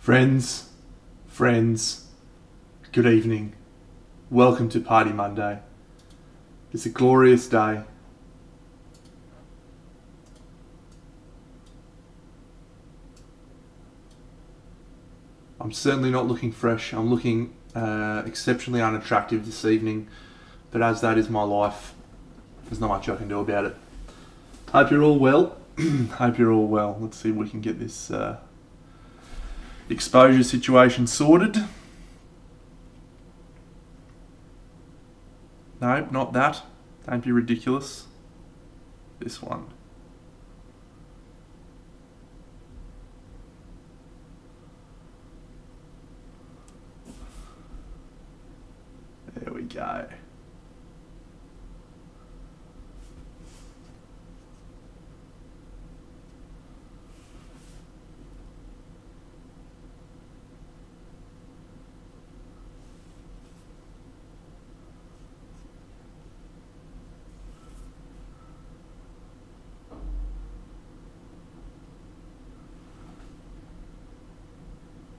Friends, good evening. Welcome to Party Monday. It's a glorious day. I'm certainly not looking fresh. I'm looking exceptionally unattractive this evening, but as that is my life, there's not much I can do about it. Hope you're all well. Hope you're all well. Let's see if we can get this exposure situation sorted. No, not that. Don't be ridiculous. This one. There we go.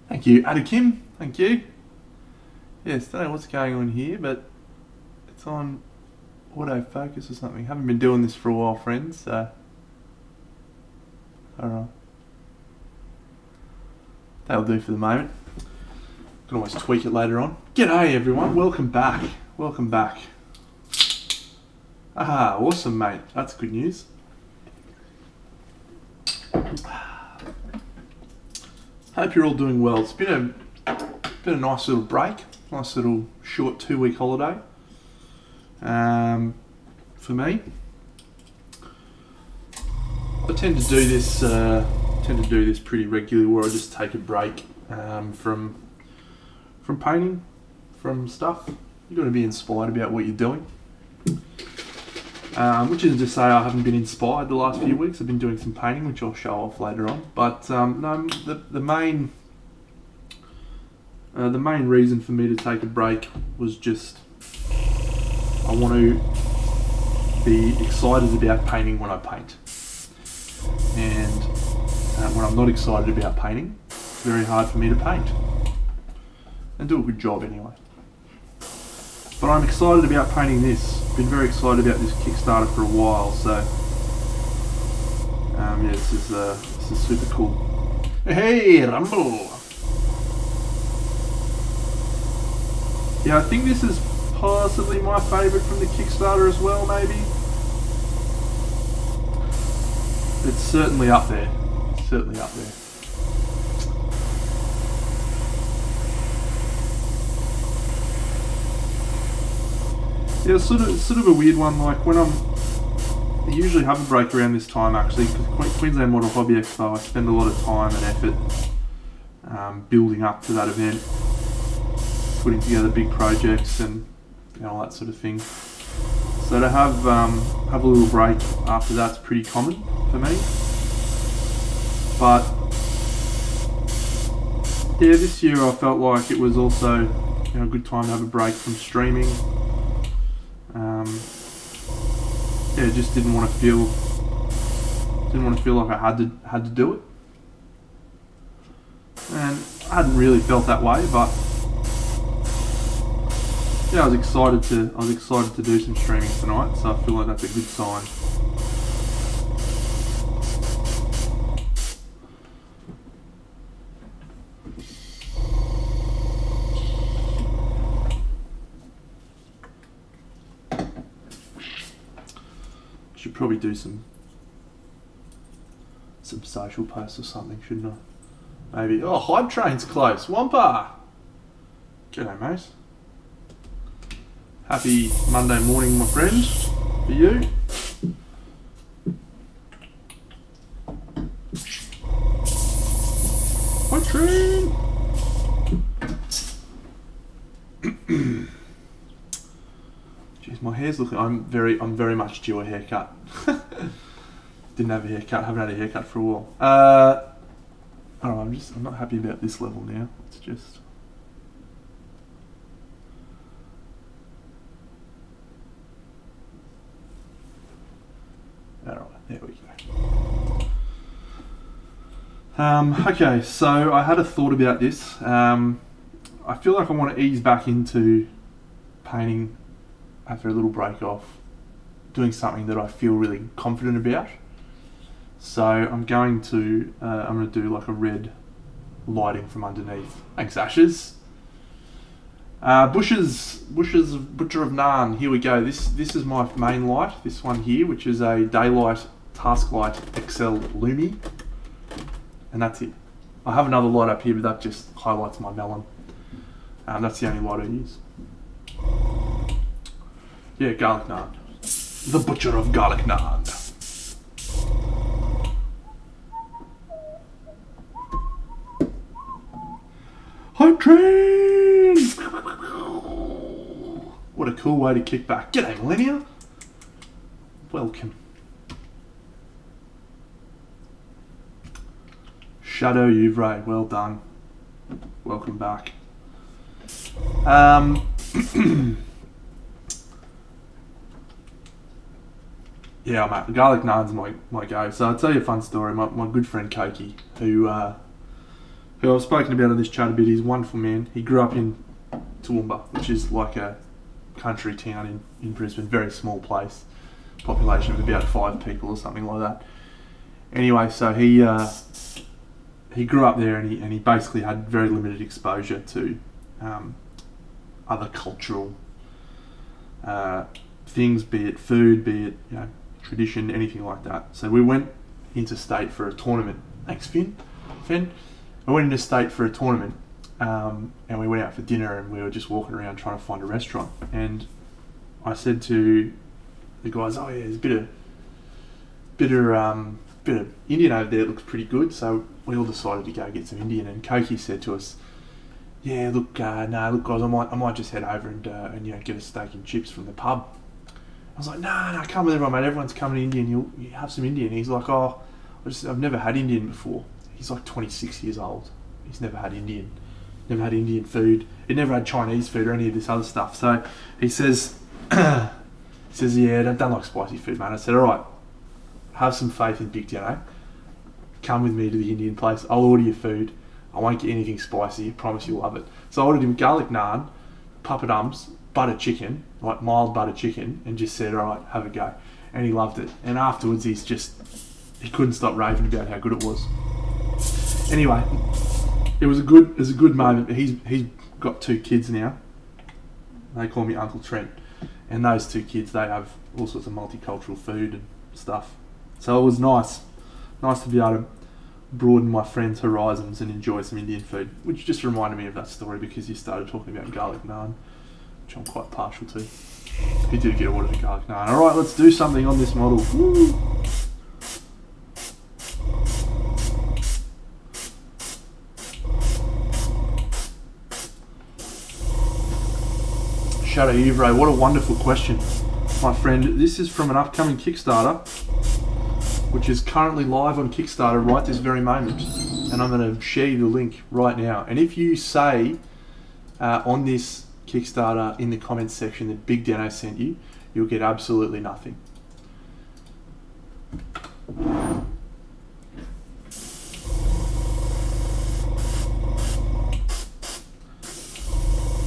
Thank you, Adakim. Thank you. Yes, don't know what's going on here, but it's on autofocus or something. Haven't been doing this for a while, friends, so alright. That'll do for the moment. Can always tweak it later on. G'day everyone, welcome back. Welcome back. Ah, awesome mate. That's good news. Hope you're all doing well. It's been a nice little break, nice little short 2-week holiday for me. I tend to do this pretty regularly, where I just take a break from painting, from stuff. You've got to be inspired about what you're doing. Which isn't to say I haven't been inspired the last few weeks. I've been doing some painting, which I'll show off later on. But no, the main reason for me to take a break was just I want to be excited about painting when I paint. And when I'm not excited about painting, it's very hard for me to paint and do a good job anyway. But I'm excited about painting this. Been very excited about this Kickstarter for a while, so yeah, this is super cool. Hey, Rumble! Yeah, I think this is possibly my favourite from the Kickstarter as well, maybe. It's certainly up there. It's certainly up there. Yeah, it's sort of a weird one. Like when I usually have a break around this time actually, because Queensland Model Hobby Expo, I spend a lot of time and effort building up to that event, putting together big projects and all that sort of thing. So to have a little break after that's pretty common for me. But yeah, this year I felt like it was also a good time to have a break from streaming. Yeah, just didn't want to feel like I had to do it, and I hadn't really felt that way. But yeah, I was excited to do some streaming tonight, so I feel like that's a good sign. Should probably do some social posts or something, shouldn't I? Maybe. Oh, Hype Train's close. Wampa! G'day, mate. Happy Monday morning, my friend. For you. Hype Train! Jeez, my hair's looking. I'm very much due a haircut. Didn't have a haircut. Haven't had a haircut for a while. I don't know. I'm not happy about this level now. It's just. All right, there we go. Okay, so I had a thought about this. I feel like I want to ease back into painting after a little break off, doing something that I feel really confident about. So I'm going to do like a red lighting from underneath. Thanks, Ashes. Bush's Butcher of Narn. Here we go. This is my main light. This one here, which is a Daylight Tasklight XL Lumi, and that's it. I have another light up here, but that just highlights my melon. That's the only light I use. Yeah, garlic naan. The Butcher of Garlic Naan. Hype train! What a cool way to kick back. G'day, Millennia. Welcome. Shadow Uvray, well done. Welcome back. Yeah, mate, garlic naan's my go. So I'll tell you a fun story. My good friend Pokou, who I've spoken about on this chat a bit, he's a wonderful man. He grew up in Toowoomba, which is like a country town in Brisbane, very small place, population of about 5 people or something like that. Anyway, so he grew up there, and he basically had very limited exposure to other cultural things, be it food, be it tradition, anything like that. So we went interstate for a tournament. Thanks, Finn. I went interstate for a tournament, and we went out for dinner, and we were just walking around trying to find a restaurant. And I said to the guys, "Oh yeah, there's a bit of Indian over there. It looks pretty good." So we all decided to go get some Indian. And Pokou said to us, "Yeah, look, guys, I might just head over and get a steak and chips from the pub." I was like, "No, come with everyone, mate. Everyone's coming to Indian. You have some Indian." He's like, "Oh, I've never had Indian before." He's like 26 years old. He's never had Indian. Never had Indian food. He never had Chinese food or any of this other stuff. So he says, "Yeah, don't like spicy food, mate." I said, "All right, have some faith in Big Dano. Come with me to the Indian place. I'll order your food. I won't get anything spicy. I promise you'll love it." So I ordered him garlic naan, papadums, butter chicken, like mild butter chicken, and just said, "All right, have a go." And he loved it. And afterwards, he couldn't stop raving about how good it was. Anyway, it was a good moment. He's got 2 kids now. They call me Uncle Trent, and those 2 kids, they have all sorts of multicultural food and stuff. So it was nice to be able to broaden my friends' horizons and enjoy some Indian food, which just reminded me of that story because you started talking about garlic naan, which I'm quite partial to. He did get ordered a garlic naan. All right, let's do something on this model. Woo! Shadow Uvray, what a wonderful question, my friend. This is from an upcoming Kickstarter, which is currently live on Kickstarter right this very moment, and I'm going to share you the link right now. And if you say on this Kickstarter in the comments section that Big Dano sent you, you'll get absolutely nothing.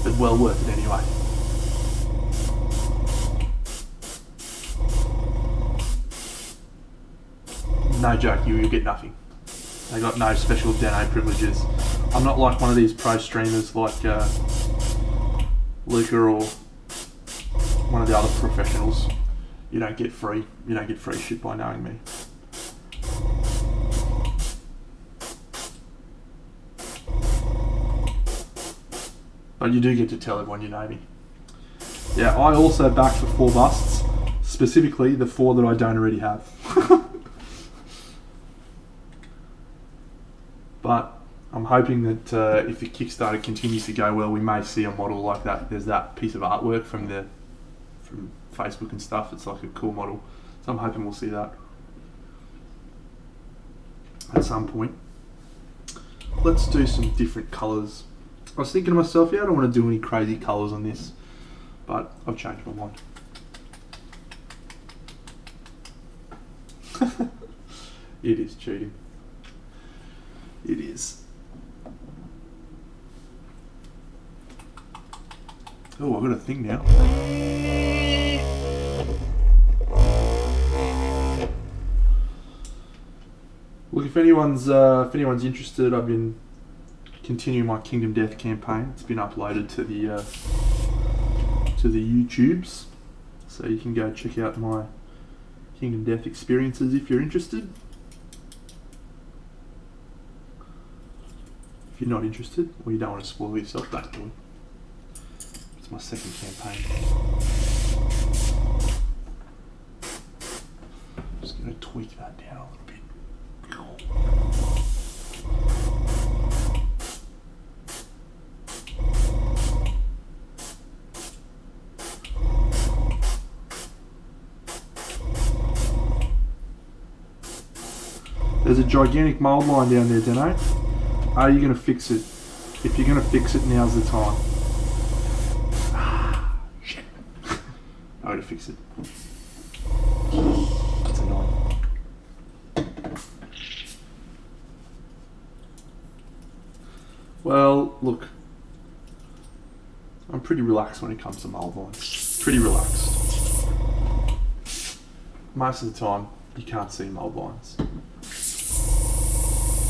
But well worth it anyway. No joke, you'll get nothing. They got no special Dano privileges. I'm not like one of these pro streamers like Luca or one of the other professionals. You don't get free shit by knowing me. But you do get to tell everyone you know me. Yeah, I also backed for 4 busts, specifically the 4 that I don't already have. But I'm hoping that if the Kickstarter continues to go well, we may see a model like that. There's that piece of artwork from Facebook and stuff. It's like a cool model. So I'm hoping we'll see that at some point. Let's do some different colours. I was thinking to myself, yeah, I don't want to do any crazy colours on this, but I've changed my mind. It is cheating. It is. Oh, I've got a thing now. Look, if anyone's interested, I've been continuing my Kingdom Death campaign. It's been uploaded to the YouTubes, so you can go check out my Kingdom Death experiences if you're interested. If you're not interested, or you don't want to spoil yourself, don't do it. It's my second campaign. Just going to tweak that down a little bit. There's a gigantic mould line down there, Dano. Are you going to fix it? If you're going to fix it, now's the time. Shit. I'm going to fix it. That's annoying. Well, look. I'm pretty relaxed when it comes to mould lines. Pretty relaxed. Most of the time, you can't see mould lines.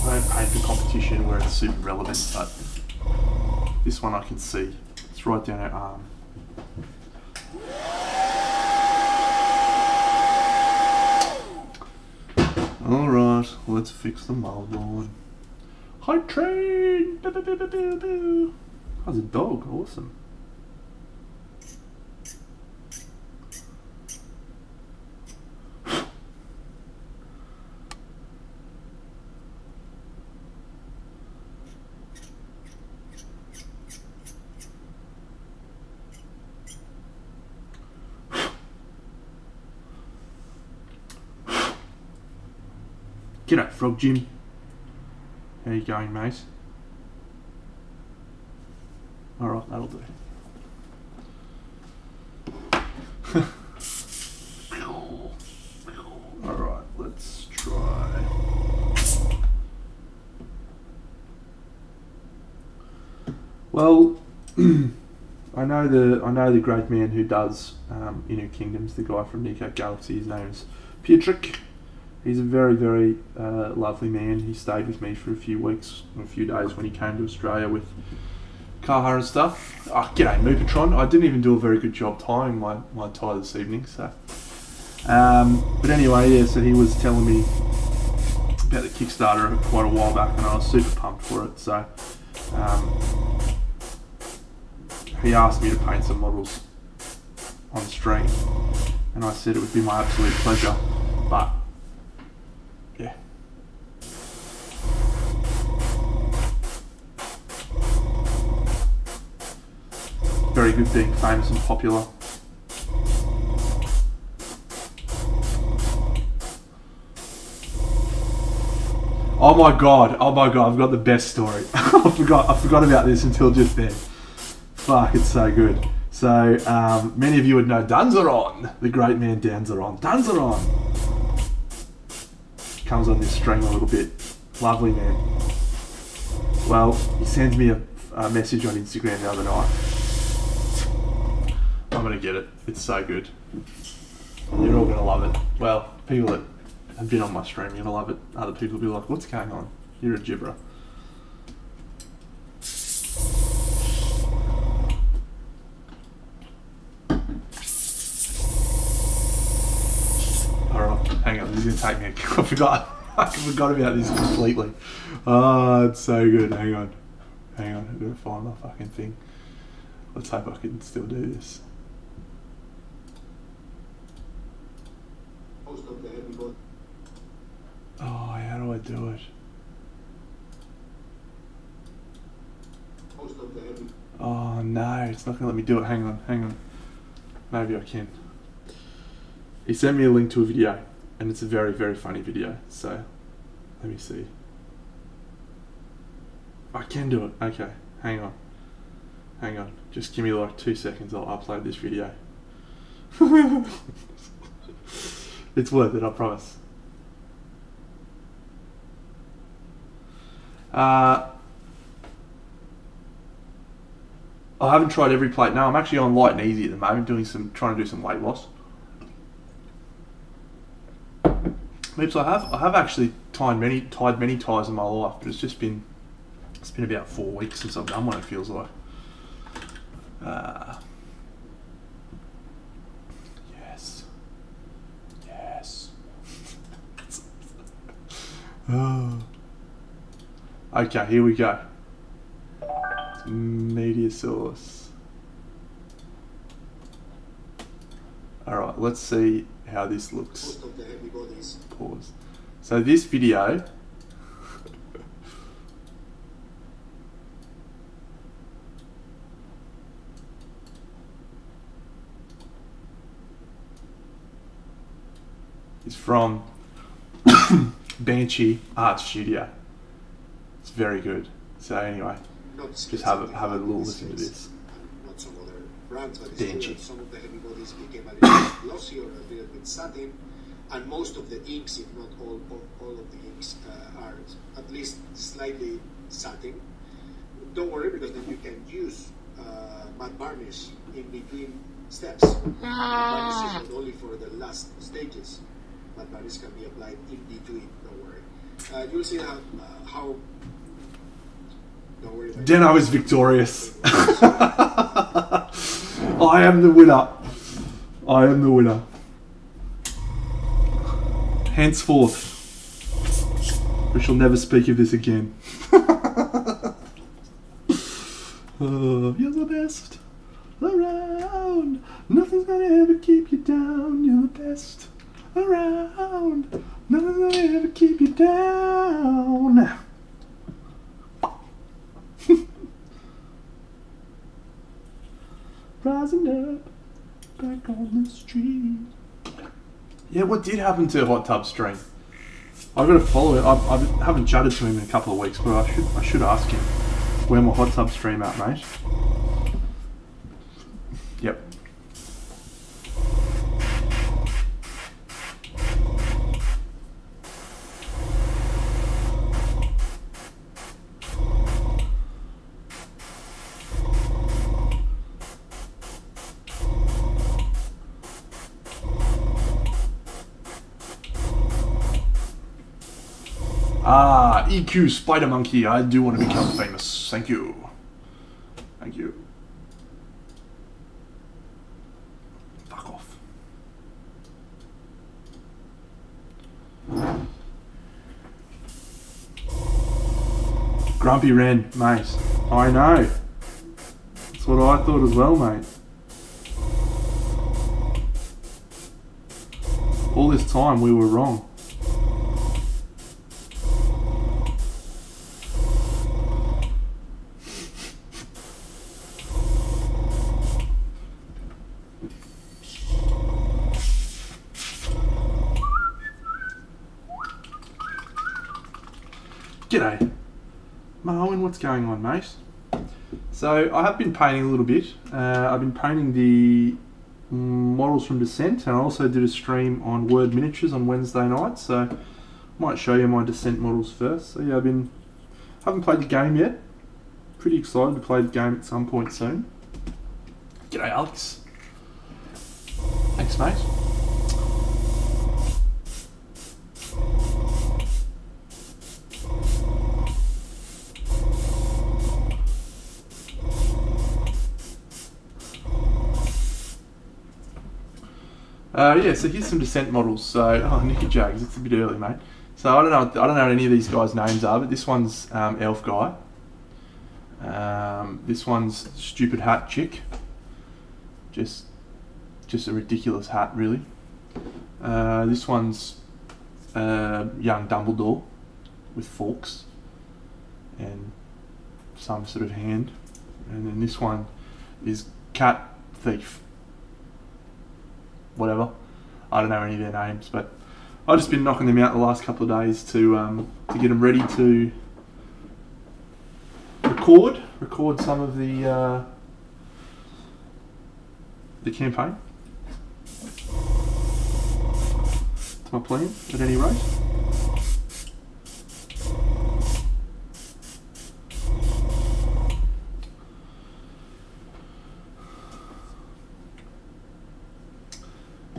I don't paint for competition where it's super relevant, but this one I can see. It's right down our arm. Alright, let's fix the mould line. Hi train! How's a dog? Awesome. G'day, Frog Jim. How you going, mate? Alright, that'll do. Alright, let's try. Well, I know the great man who does Inner Kingdoms, the guy from Nico Galaxy. His name is Pietrek. He's a very, very lovely man. He stayed with me for a few weeks, or a few days when he came to Australia with Kaha and stuff. Oh, g'day, Moopatron. I didn't even do a very good job tying my tie this evening, so. But anyway, yeah, so he was telling me about the Kickstarter quite a while back, and I was super pumped for it, so. He asked me to paint some models on stream, and I said it would be my absolute pleasure, but yeah. Very good being famous and popular. Oh my god, I've got the best story. I forgot about this until just then. Fuck, it's so good. So, many of you would know Danzaron, the great man Danzaron. Danzaron! Comes on this stream a little bit. Lovely man. Well, he sends me a message on Instagram the other night. I'm gonna get it. It's so good. You're all gonna love it. Well, people that have been on my stream, you're gonna love it. Other people will be like, what's going on? You're a gibberer. Alright, hang on, this is gonna take me a I forgot about this completely. Oh, it's so good. Hang on, I've got to find my fucking thing. Let's hope I can still do this. Oh, how do I do it? Oh no, it's not gonna let me do it. Hang on. Maybe I can. He sent me a link to a video, and it's a very, very funny video. So, let me see. I can do it. Okay, hang on. Just give me like 2 seconds. I'll upload this video. It's worth it, I promise. I haven't tried every plate. No, I'm actually on light and easy at the moment, trying to do some weight loss. Moops, I have actually tied many ties in my life, but it's been about 4 weeks since I've done one. It feels like. Yes. Okay, here we go. Media source. Alright, let's see how this looks. Most of the heavy bodies. Pause. So this video is from Banshee Art Studio. It's very good. So anyway, just have a little listen to this. Not some other brands, but Banshee. Some of the heavy bodies became a little bit glossy or a little bit satin, and most of the inks, if not all of the inks, are at least slightly satin. Don't worry, because then you can use matte varnish in between steps. Matte varnish is not only for the last stages. Matte varnish can be applied in between. Don't worry. You'll see how. Don't worry. Deno is victorious. I am the winner. I am the winner. Henceforth, we shall never speak of this again. You're the best around. Nothing's gonna ever keep you down. You're the best around. Nothing's gonna ever keep you down. Rising up, back on the street. Yeah, what did happen to Hot Tub Stream? I've got to follow it. I haven't chatted to him in a couple of weeks, but I should ask him where my Hot Tub Stream at, mate. Yep. EQ Spider Monkey, I do want to become famous. Thank you. Thank you. Fuck off. Grumpy Ren, mate. I know. That's what I thought as well, mate. All this time we were wrong. G'day. Marwin, what's going on, mate? So, I have been painting a little bit. I've been painting the models from Descent, and I also did a stream on Word Miniatures on Wednesday night, so I might show you my Descent models first. So yeah, haven't played the game yet. Pretty excited to play the game at some point soon. G'day, Alex. Thanks, mate. Yeah, so here's some Descent models. So, Nicky Jags, it's a bit early, mate. So I don't know what any of these guys' names are, but this one's Elf Guy. This one's Stupid Hat Chick. Just a ridiculous hat, really. This one's young Dumbledore with forks and some sort of hand. And then this one is Cat Thief. Whatever. I don't know any of their names, but I've just been knocking them out the last couple of days to get them ready to record some of the campaign. It's my plan, at any rate.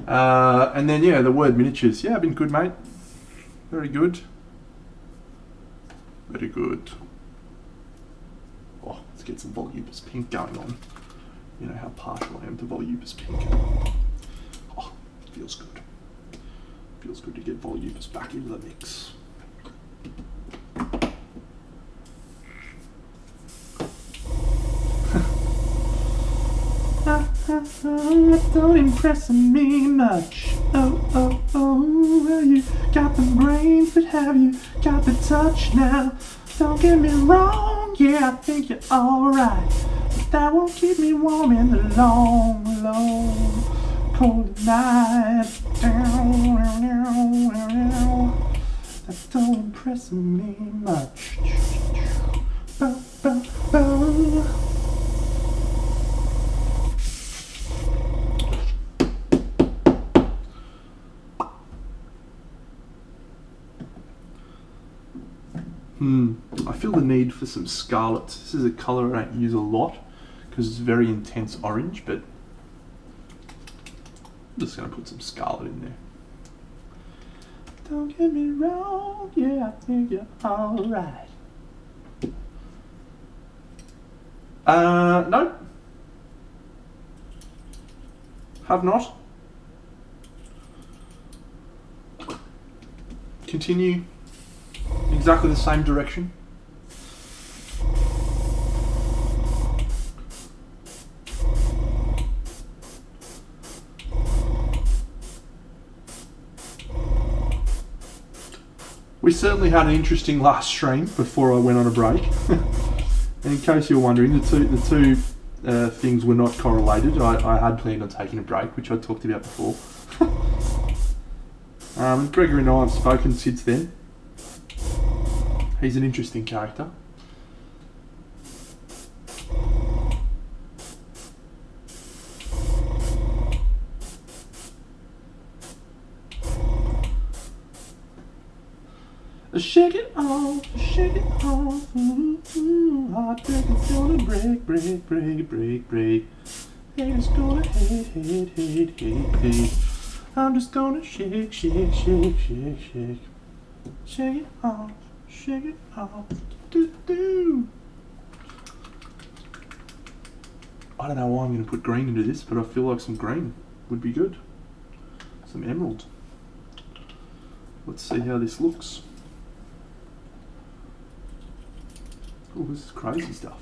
And then, yeah, the word miniatures. Yeah, been good, mate. Very good. Very good. Oh, let's get some voluminous pink going on. You know how partial I am to voluminous pink. Oh, feels good. Feels good to get voluminous back into the mix. Don't impress me much. Oh, well, you got the brains, but have you got the touch now? Don't get me wrong, yeah, I think you're alright, but that won't keep me warm in the long, long, cold night. That don't impress me much. Bow, bow, bow. I feel the need for some scarlets. This is a colour I don't use a lot because it's very intense orange, but I'm just going to put some scarlet in there. Don't get me wrong, yeah, I think you're alright. No. Have not. Continue. Exactly the same direction. We certainly had an interesting last stream before I went on a break. And in case you're wondering, the two things were not correlated. I had planned on taking a break, which I talked about before. Gregor and I have spoken since then. He's an interesting character. Shake it off, shake it off. Ooh, ooh, heartbreak is gonna break, break, break, break, break. Haters gonna hate, hate, hate, hate, hate. I'm just gonna shake, shake, shake, shake, shake. Shake it off, shake it off. Do, do. I don't know why I'm going to put green into this, but I feel like some green would be good. Some emerald. Let's see how this looks. Oh, this is crazy stuff.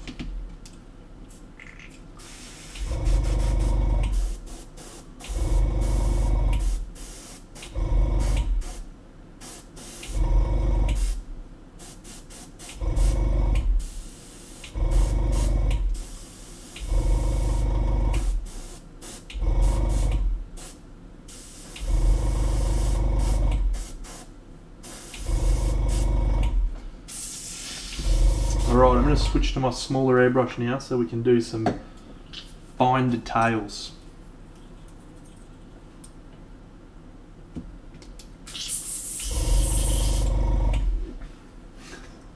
Alright, I'm going to switch to my smaller airbrush now so we can do some fine details.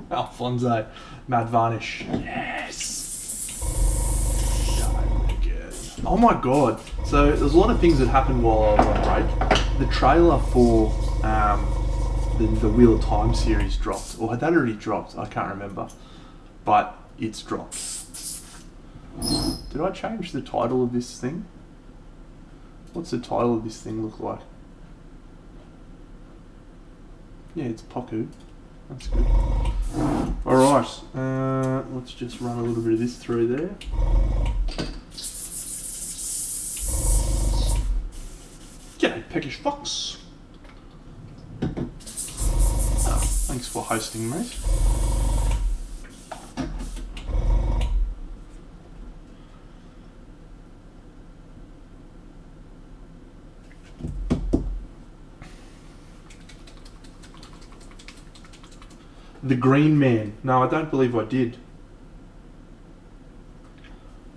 Alfonso, matte varnish. Yes! Oh my god. So there's a lot of things that happened while I was on break. The trailer for the Wheel of Time series dropped. Or had that already dropped? I can't remember. But it's dropped. Did I change the title of this thing? What's the title of this thing look like? Yeah, it's Pokou. That's good. Alright, let's just run a little bit of this through there. G'day, Peckish Fox. Oh, thanks for hosting, mate. The Green Man. No, I don't believe I did.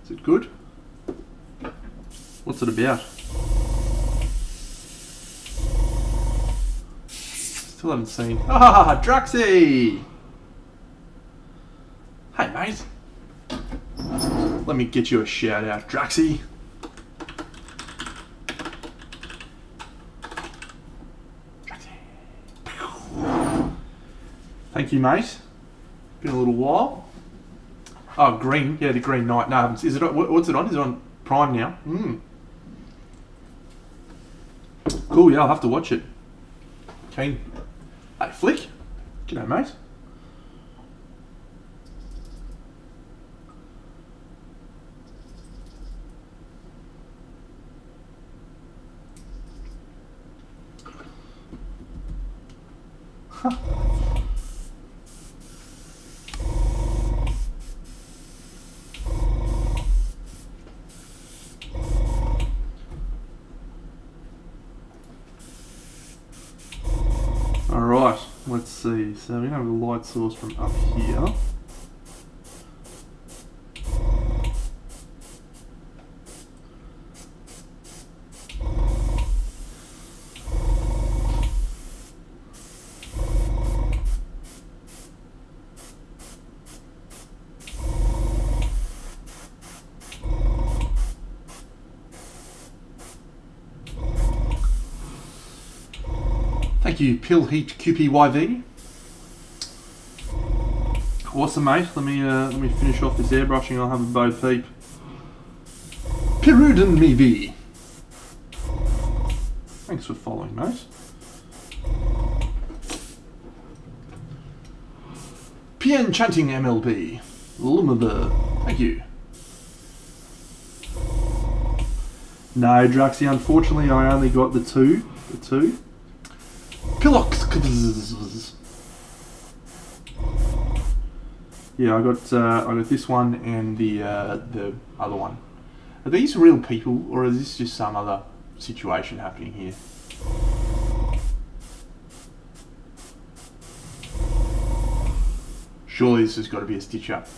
Is it good? What's it about? Still haven't seen. Ah, Draxy! Hey, mate. Let me get you a shout out, Draxy. Thank you, mate. Been a little while. Oh, Green. Yeah, the Green Knight. No, is it? What's it on? Is it on Prime now? Cool. Yeah, I'll have to watch it. Keen. Hey, Flick. G'day, mate. Alright, let's see. So we have a light source from up here. Thank you, Pill Heat QPYV. Awesome, mate. Let me finish off this airbrushing. I'll have a bow peep. Piruden me be. Thanks for following, mate. PN Chanting MLB. Lumaber. Thank you. No, Draxy, unfortunately I only got the two. Pilox. Yeah, I got this one and the other one. Are these real people or is this just some other situation happening here? Surely this has got to be a stitch up.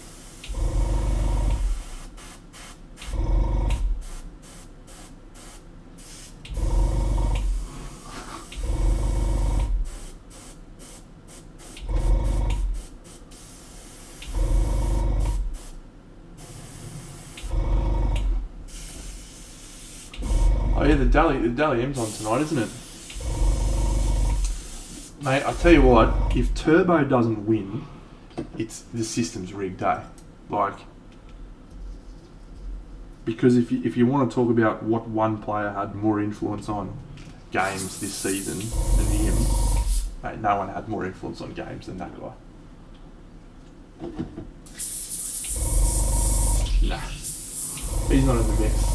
Oh yeah, the Dally M's on tonight, isn't it? Mate, I tell you what, if Turbo doesn't win, the system's rigged, eh? Like, because if you want to talk about what one player had more influence on games this season than him, mate, no one had more influence on games than that guy. Nah, he's not in the mix.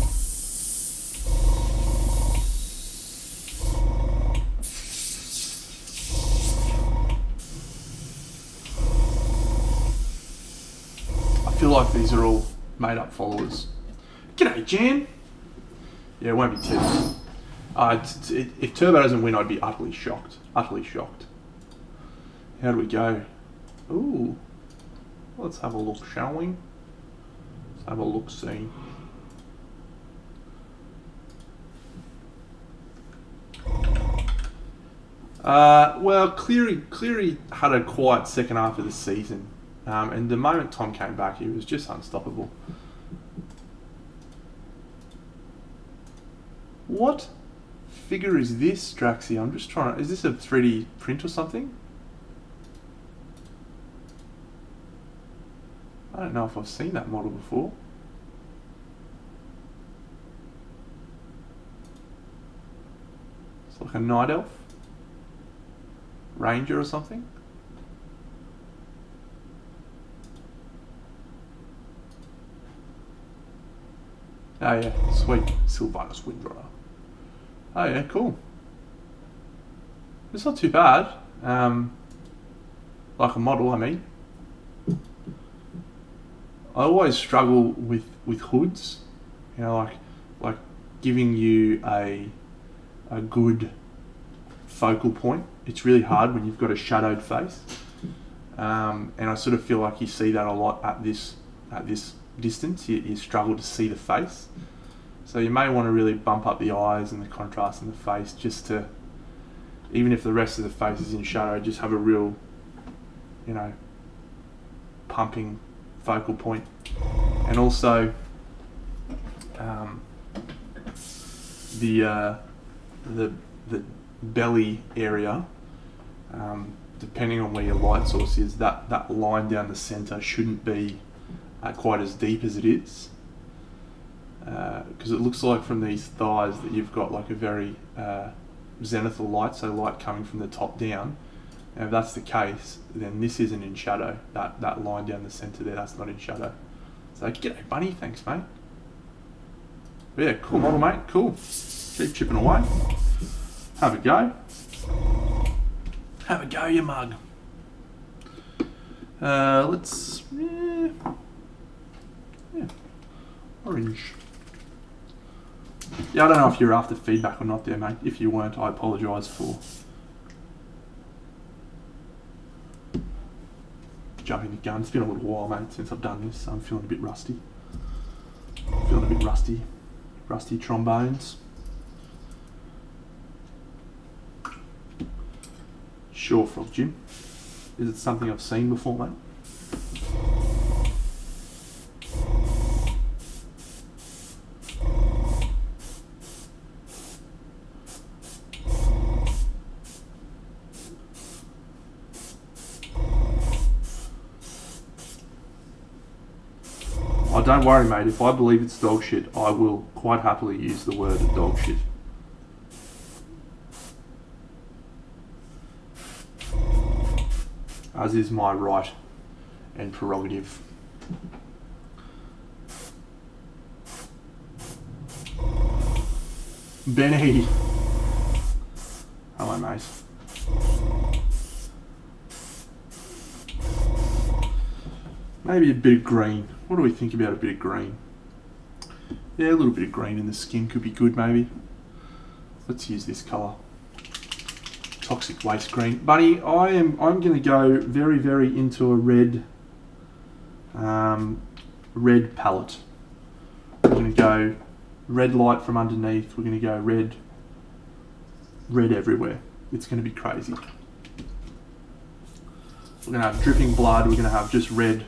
I feel like these are all made up followers. G'day, Jan. Yeah, it won't be too. If Turbo doesn't win, I'd be utterly shocked. Utterly shocked. How do we go? Ooh. Let's have a look, shall we? Let's have a look-see. Well, Cleary had a quiet second half of the season. And the moment Tom came back, he was just unstoppable. What figure is this, Draxy? I'm just trying to... Is this a 3D print or something? I don't know if I've seen that model before. It's like a night elf. Ranger or something. Oh yeah, sweet. Sylvanus Windrunner. Oh yeah, cool. It's not too bad. Like a model, I mean. I always struggle with hoods. You know, like giving you a good focal point. It's really hard when you've got a shadowed face. And I sort of feel like you see that a lot at this distance. You struggle to see the face, so you may want to really bump up the eyes and the contrast in the face, just to, even if the rest of the face is in shadow, just have a real, you know, pumping focal point. And also the belly area, depending on where your light source is, that line down the center shouldn't be quite as deep as it is, because it looks like from these thighs that you've got like a very zenithal light, so light coming from the top down. And if that's the case, then this isn't in shadow. That line down the center there, that's not in shadow. So g'day bunny, thanks mate. But yeah, cool model mate, cool. Keep chipping away. Have a go. Have a go, you mug. Let's, yeah, orange. Yeah, I don't know if you're after feedback or not there, mate. If you weren't, I apologise for jumping the gun. It's been a little while, mate, since I've done this, so I'm feeling a bit rusty. Feeling a bit rusty. Rusty trombones. Sure, Frog Jim. Is it something I've seen before, mate? Oh, don't worry, mate. If I believe it's dog shit, I will quite happily use the word dog shit. As is my right and prerogative. Benny! Hello, mate. Maybe a bit of green. What do we think about a bit of green? Yeah, a little bit of green in the skin could be good, maybe. Let's use this colour. Toxic waste green. Bunny, I'm going to go very, very into a red red palette. We're going to go red light from underneath. We're going to go red everywhere. It's going to be crazy. We're going to have dripping blood. We're going to have just red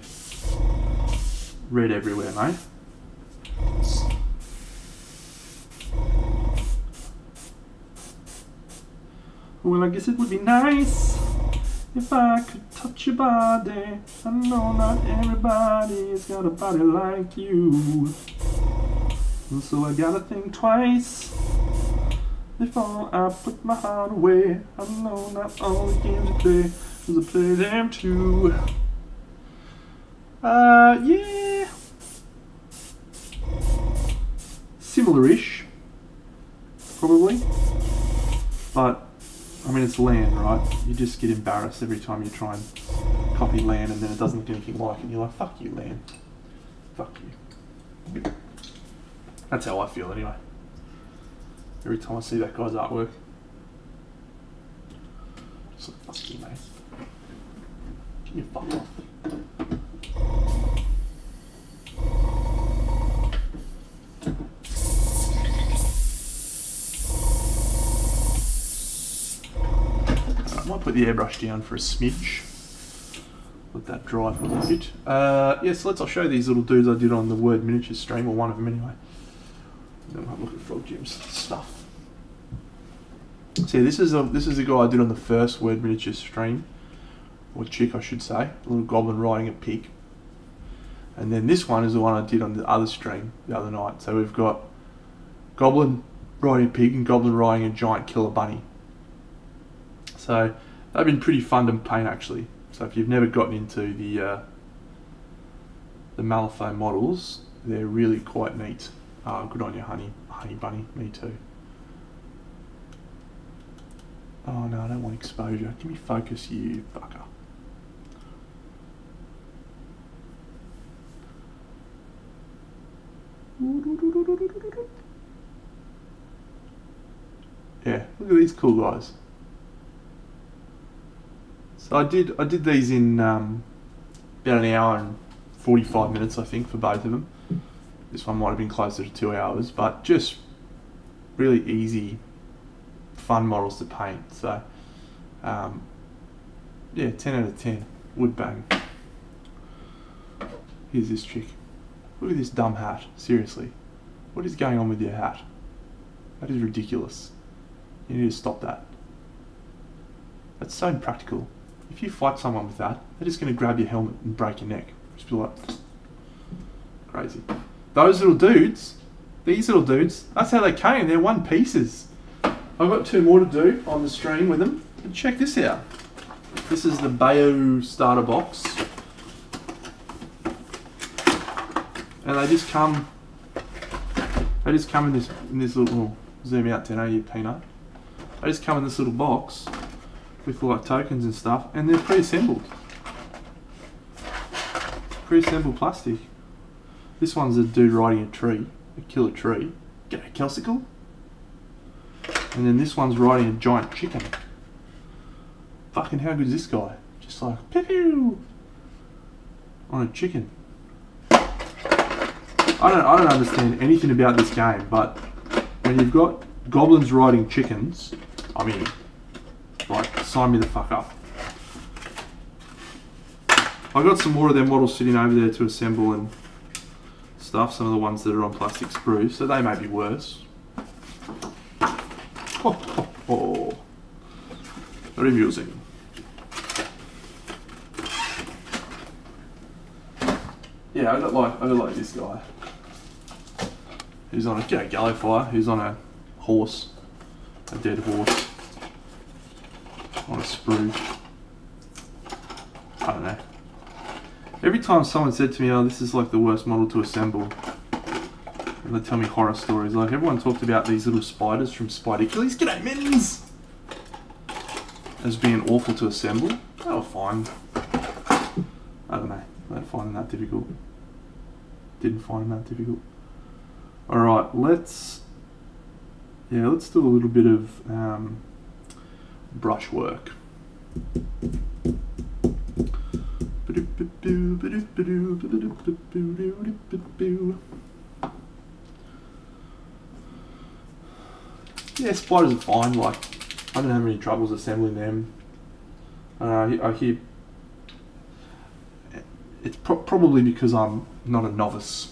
everywhere, mate. Well, I guess it would be nice if I could touch your body. I know not everybody's got a body like you, and so I gotta think twice before I put my heart away. I know not all the games you play, 'cause I play them too. Yeah. Similar-ish, probably. But, I mean, it's land, right? You just get embarrassed every time you try and copy land and then it doesn't look anything like it. And you're like, fuck you, land. Fuck you. That's how I feel anyway. Every time I see that guy's artwork. It's like, fuck you, mate. Get your fuck off. I might put the airbrush down for a smidge. Let that dry for a little bit. Yeah, so I'll show you these little dudes I did on the Word Miniatures stream, or one of them anyway. Then we'll have a look at Frog Jim's stuff. So yeah, this is a guy I did on the first Word Miniatures stream, or chick I should say, a little goblin riding a pig. And then this one is the one I did on the other stream the other night. So we've got goblin riding a pig and goblin riding a giant killer bunny. So they've been pretty fun to paint actually. So if you've never gotten into the Malifaux models, they're really quite neat. Good on you, honey bunny. Me too. Oh no, I don't want exposure. Give me focus, you fucker. Yeah, look at these cool guys. So I did these in about an hour and 45 minutes, I think, for both of them. This one might have been closer to 2 hours, but just really easy, fun models to paint. So yeah, 10 out of 10. Would bang. Here's this chick. Look at this dumb hat. Seriously, what is going on with your hat? That is ridiculous. You need to stop that. That's so impractical. if you fight someone with that, they're just going to grab your helmet and break your neck. Just be like, crazy. Those little dudes, these little dudes, that's how they came. They're one pieces. I've got 2 more to do on the stream with them. But check this out. This is the Bayo starter box. And they just come in this little, zoom out 10, you peanut. They just come in this little box with like tokens and stuff, and they're pre-assembled. Pre-assembled plastic. This one's a dude riding a tree, a killer tree. Get a Kelsicle. And then this one's riding a giant chicken. Fucking how good is this guy? Just like pew pew on a chicken. I don't understand anything about this game, but when you've got goblins riding chickens, I mean, like, sign me the fuck up. I got some more of them models sitting over there to assemble and stuff. Some of the ones that are on plastic sprues, so they may be worse. Very amusing. Yeah, I got like this guy. Who's on a Gallowfire, who's on a horse, a dead horse, on a sprue. I don't know. Every time someone said to me, oh, this is like the worst model to assemble, and they tell me horror stories, like everyone talked about these little spiders from Spidey-Killies, g'day mittens, as being awful to assemble. They were fine. I don't know, I don't find them that difficult. Didn't find them that difficult. Alright, let's do a little bit of brush work. Yeah, spiders are fine, like, I don't have any troubles assembling them. I hear it's probably because I'm not a novice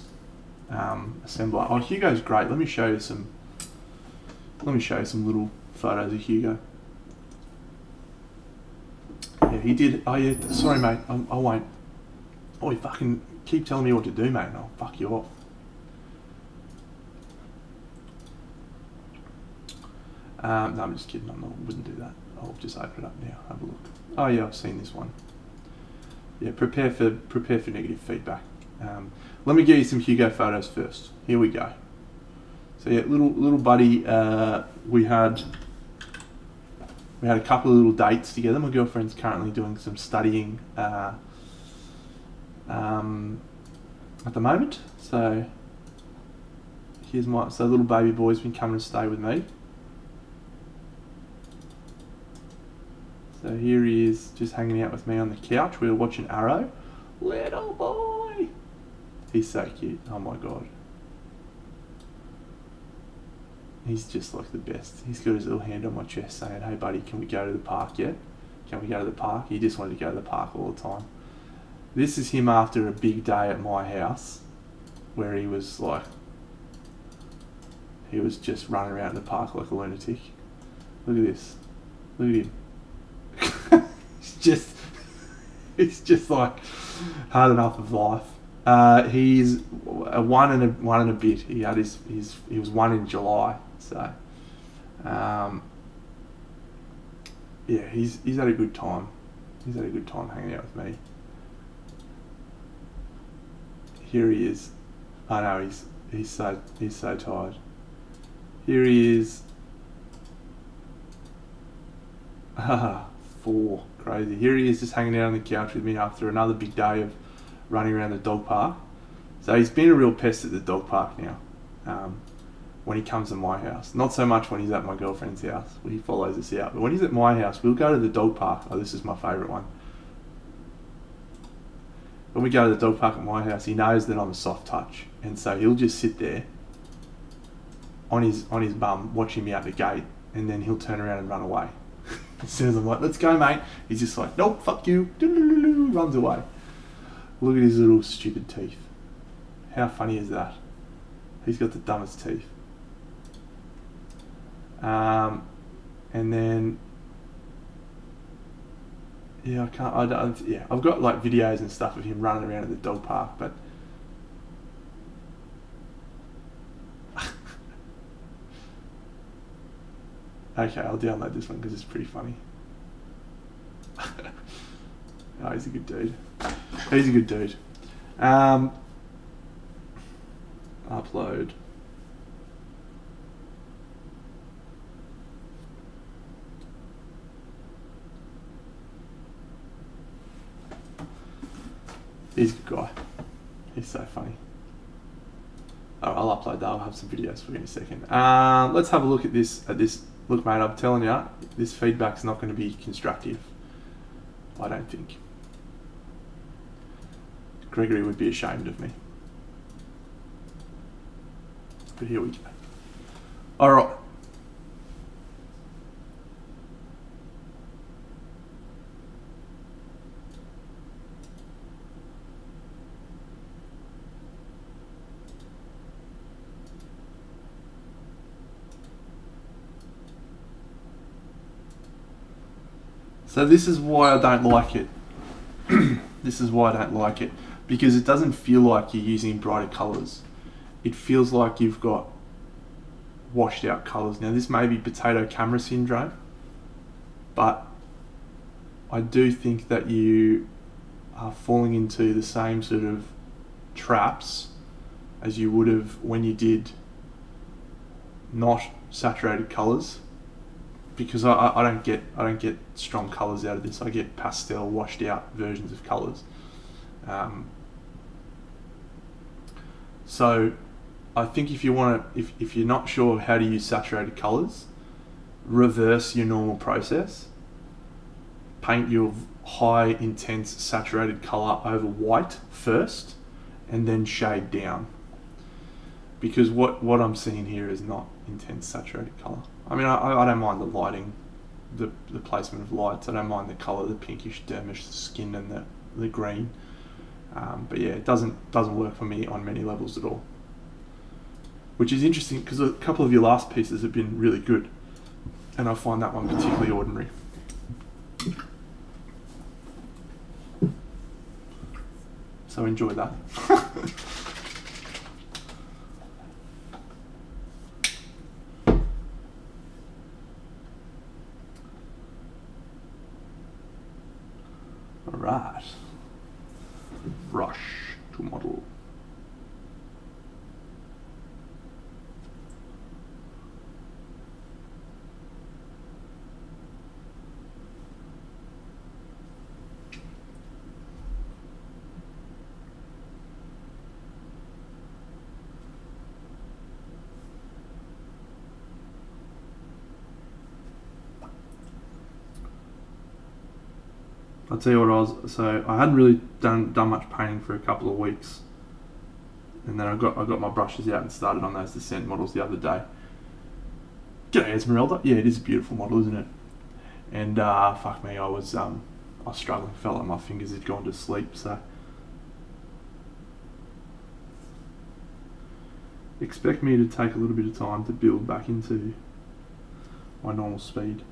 assembler. Oh, Hugo's great. Let me show you some little photos of Hugo. Yeah, he did. Oh yeah, sorry mate, I won't. Oh, you fucking keep telling me what to do, mate, and I'll fuck you off. No, I'm just kidding. Wouldn't do that. I'll just open it up now. Have a look. Oh yeah, I've seen this one. Yeah, prepare for negative feedback. Let me give you some Hugo photos first. Here we go. So yeah, little buddy. We had a couple of little dates together. My girlfriend's currently doing some studying at the moment. So here's so little baby boy's been coming to stay with me. So here he is, just hanging out with me on the couch. We were watching Arrow. Little boy. He's so cute. Oh my god. He's just like the best. He's got his little hand on my chest saying, hey buddy, can we go to the park yet? Can we go to the park? He just wanted to go to the park all the time. This is him after a big day at my house, where he was just running around the park like a lunatic. Look at this. Look at him. It's just like hard enough of life. He's a one and a bit. He was 1 in July. So yeah, he's had a good time. He's had a good time hanging out with me. Here he is. I know he's so tired. Here he is. 4. Crazy. Here he is just hanging out on the couch with me after another big day of running around the dog park. So he's been a real pest at the dog park now. When he comes to my house. Not so much when he's at my girlfriend's house, where he follows us out. But when he's at my house, we'll go to the dog park. Oh, this is my favourite one. When we go to the dog park at my house, he knows that I'm a soft touch. And so he'll just sit there on his bum, watching me out the gate, and then he'll turn around and run away. As soon as I'm like, let's go mate, he's just like, nope, fuck you, runs away. Look at his little stupid teeth. How funny is that? He's got the dumbest teeth. And then Yeah, I can't. I don't. Yeah, I've got like videos and stuff of him running around at the dog park, but okay, I'll download this one because it's pretty funny. Oh, he's a good dude. He's a good dude. Upload. He's a good guy. He's so funny. Oh, I'll upload that. I'll have some videos for you in a second. Let's have a look at this. Look, mate, I'm telling you, this feedback's not going to be constructive. I don't think. Gregory would be ashamed of me. But here we go. All right. So this is why I don't like it. This is why I don't like it. Because it doesn't feel like you're using brighter colours. It feels like you've got washed out colours. Now this may be potato camera syndrome, but I do think that you are falling into the same sort of traps as you would have when you did not saturated colours. Because I don't get strong colours out of this. I get pastel, washed out versions of colours. So I think if you want to, if you're not sure how to use saturated colours, reverse your normal process. Paint your high intense saturated colour over white first, and then shade down. Because what I'm seeing here is not intense saturated colour. I mean, I don't mind the lighting, the placement of lights. I don't mind the colour, the pinkish dermish skin and the green. But yeah, it doesn't work for me on many levels at all. Which is interesting because a couple of your last pieces have been really good, and I find that one particularly ordinary. So enjoy that. Alright. Brush to model. I'll tell you what, so I hadn't really done much painting for a couple of weeks, and then I got my brushes out and started on those Descent models the other day. G'day Esmeralda. Yeah, it is a beautiful model, isn't it? And fuck me, I was struggling, felt like my fingers had gone to sleep. So expect me to take a little bit of time to build back into my normal speed.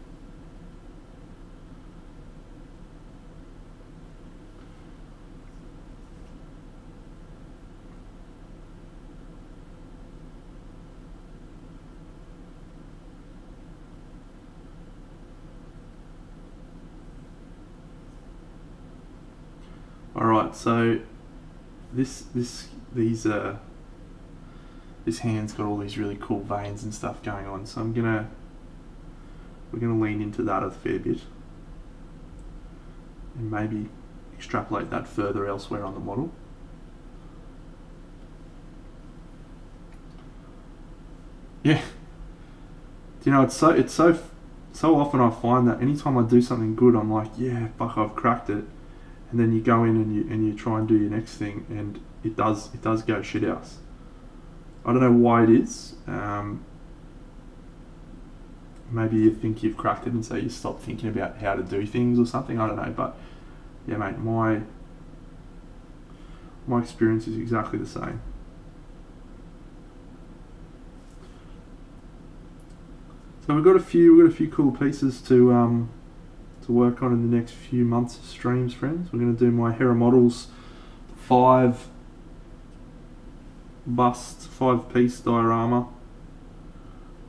Alright, so this hand's got all these really cool veins and stuff going on, so we're gonna lean into that a fair bit and maybe extrapolate that further elsewhere on the model. Yeah, you know, it's so often I find that anytime I do something good, I'm like, yeah, fuck, I've cracked it. And then you go in and you try and do your next thing, and it does go shit house. I don't know why it is. Maybe you think you've cracked it, and so you stop thinking about how to do things or something. I don't know, but yeah, mate, my experience is exactly the same. So we've got a few cool pieces to to work on in the next few months of streams, friends. We're going to do my Hera Models 5-piece diorama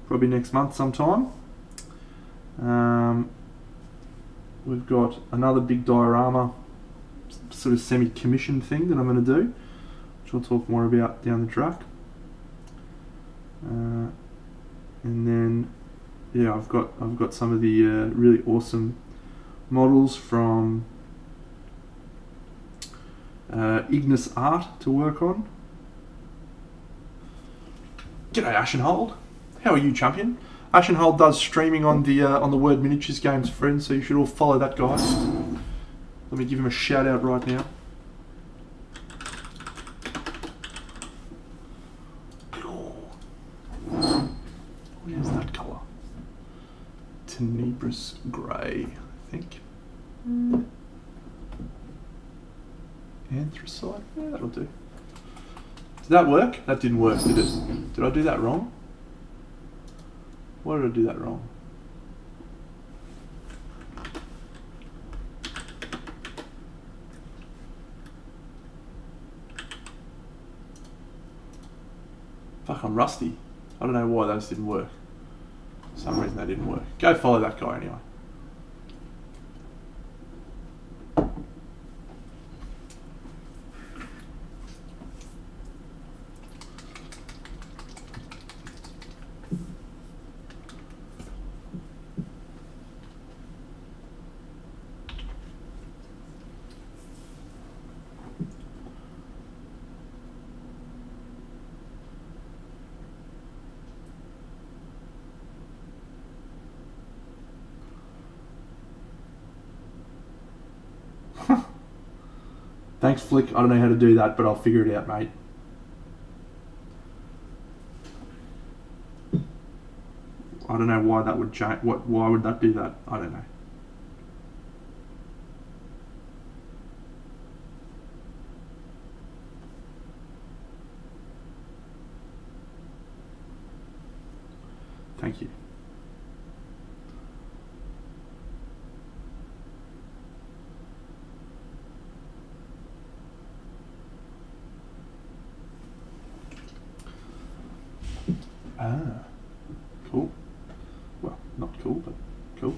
probably next month sometime. We've got another big diorama, sort of semi-commissioned thing that I'm going to do, which I'll talk more about down the track. And then, yeah, I've got some of the really awesome models from Ignis Art to work on. G'day Ashenhold, how are you, champion? Ashenhold does streaming on the Word Miniatures games, friends, so you should all follow that guy. Let me give him a shout out right now. Where's that colour? Tenebrous grey, I think. Anthracite, yeah, that'll do. Did that work? That didn't work, did it? Did I do that wrong? Why did I do that wrong? Fuck, I'm rusty. I don't know why those didn't work. For some reason they didn't work. Go follow that guy anyway. Thanks, Flick. I don't know how to do that, but I'll figure it out, mate. I don't know why that would change. Why would that do that? I don't know. Thank you. Ah, cool. Well, not cool, but cool.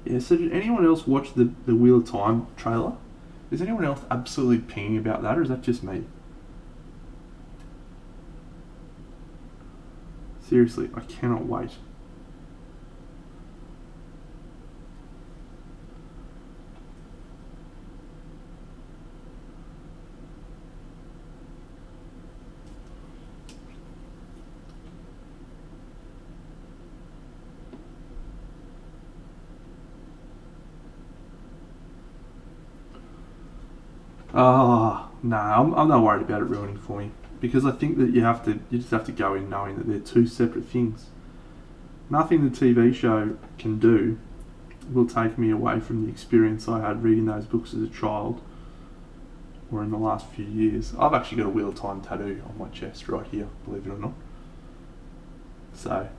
Yeah, so did anyone else watch the Wheel of Time trailer? Is anyone else absolutely pinging about that, or is that just me? Seriously, I cannot wait. No, I'm not worried about it ruining for me, because I think that you just have to go in knowing that they're two separate things. Nothing the TV show can do will take me away from the experience I had reading those books as a child, or in the last few years. I've actually got a Wheel of Time tattoo on my chest right here, believe it or not. So,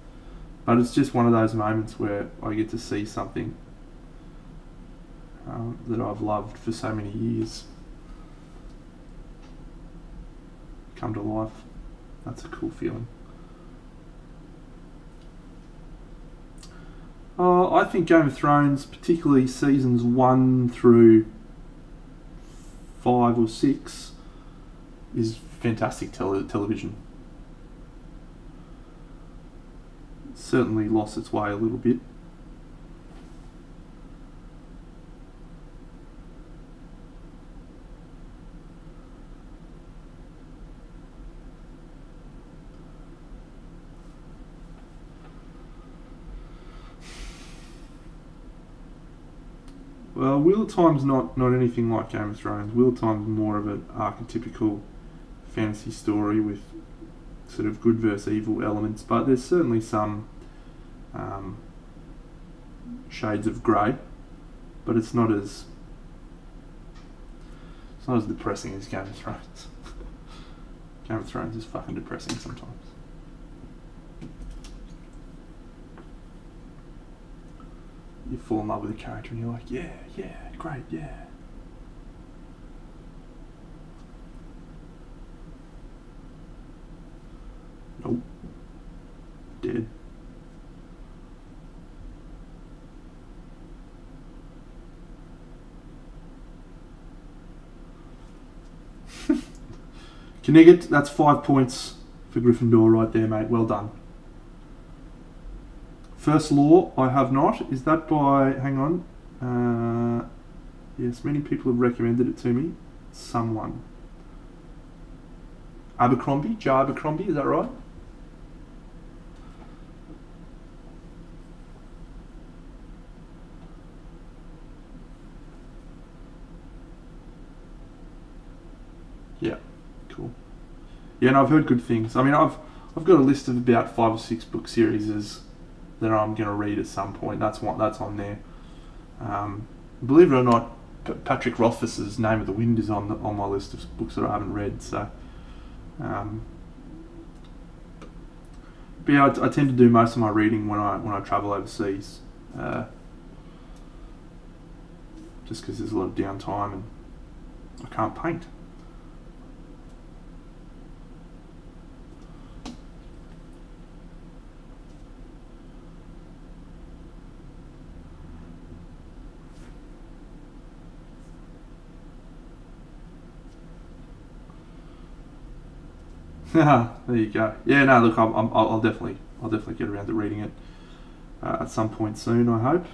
but it's just one of those moments where I get to see something that I've loved for so many years come to life. That's a cool feeling. I think Game of Thrones, particularly seasons 1 through 5 or 6, is fantastic television. Certainly lost its way a little bit. Well, Wheel of Time's not anything like Game of Thrones. Wheel of Time's more of an archetypical fantasy story with sort of good versus evil elements, but there's certainly some shades of grey, but it's not as depressing as Game of Thrones. Game of Thrones is fucking depressing sometimes. You fall in love with a character and you're like, yeah, great, yeah. Nope. Dead. Knigget, that's 5 points for Gryffindor right there, mate. Well done. First Law, I have not. Is that by... Hang on. Yes, many people have recommended it to me. Someone. Abercrombie? Joe Abercrombie, is that right? Yeah, cool. Yeah, and I've heard good things. I mean, I've got a list of about 5 or 6 book series that I'm going to read at some point. That's on there. Believe it or not, Patrick Rothfuss's Name of the Wind is on my list of books that I haven't read. So, but yeah, I tend to do most of my reading when I travel overseas, just because there's a lot of downtime and I can't paint. There you go. Yeah, no, look, I'll definitely get around to reading it at some point soon, I hope.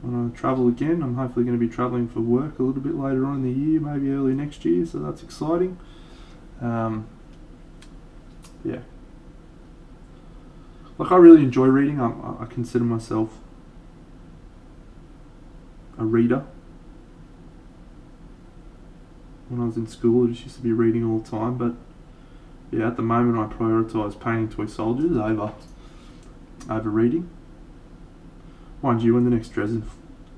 When I travel again, I'm hopefully going to be travelling for work a little bit later on in the year, maybe early next year, so that's exciting. Yeah. Look, I really enjoy reading. I consider myself a reader. When I was in school, I just used to be reading all the time, but yeah, at the moment I prioritise painting toy soldiers over reading. Mind you, when the next Dresden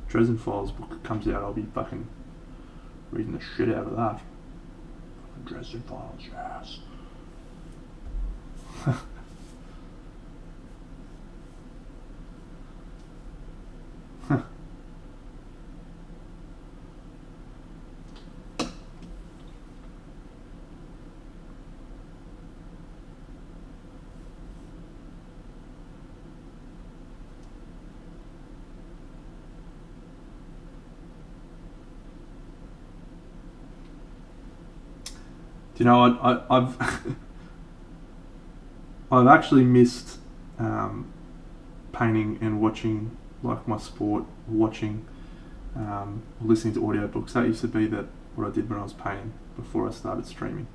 Files book comes out, I'll be fucking reading the shit out of that. Dresden Files, yes. Do you know, I've I've actually missed painting and watching, like my sport, watching, listening to audiobooks. That used to be what I did when I was painting before I started streaming.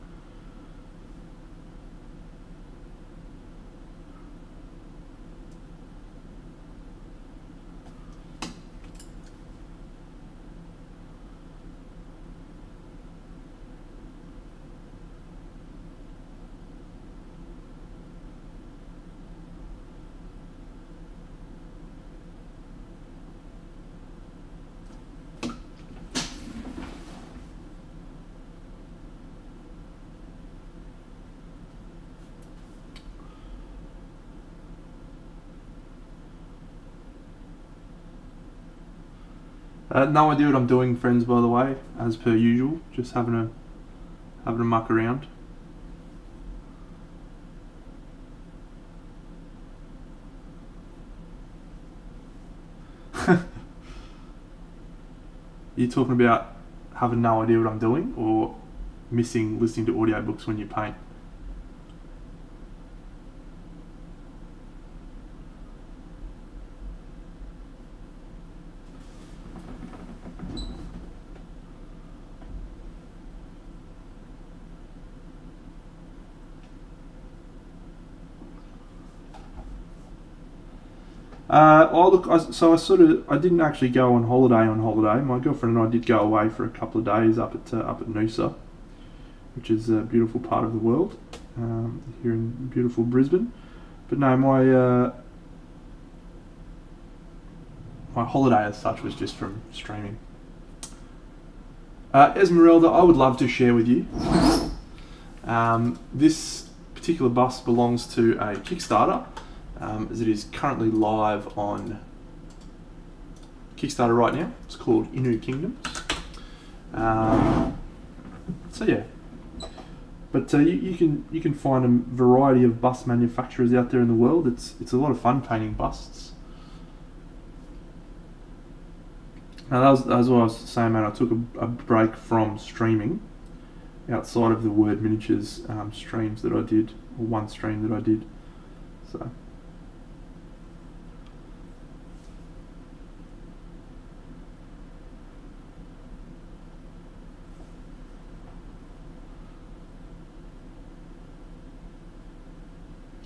No idea what I'm doing, friends, by the way, as per usual. Just having a muck around. You talking about having no idea what I'm doing, or missing listening to audiobooks when you paint? Look, I didn't actually go on holiday. My girlfriend and I did go away for a couple of days up at Noosa, which is a beautiful part of the world, here in beautiful Brisbane. But no, my holiday as such was just from streaming. Esmeralda, I would love to share with you This particular bus belongs to a Kickstarter, as it is currently live on Kickstarter right now. It's called Inu Kingdoms. So yeah, but you can find a variety of bust manufacturers out there in the world. It's a lot of fun painting busts. Now that was what I was saying, man. I took a break from streaming outside of the Word Miniatures streams that I did, or one stream that I did. So.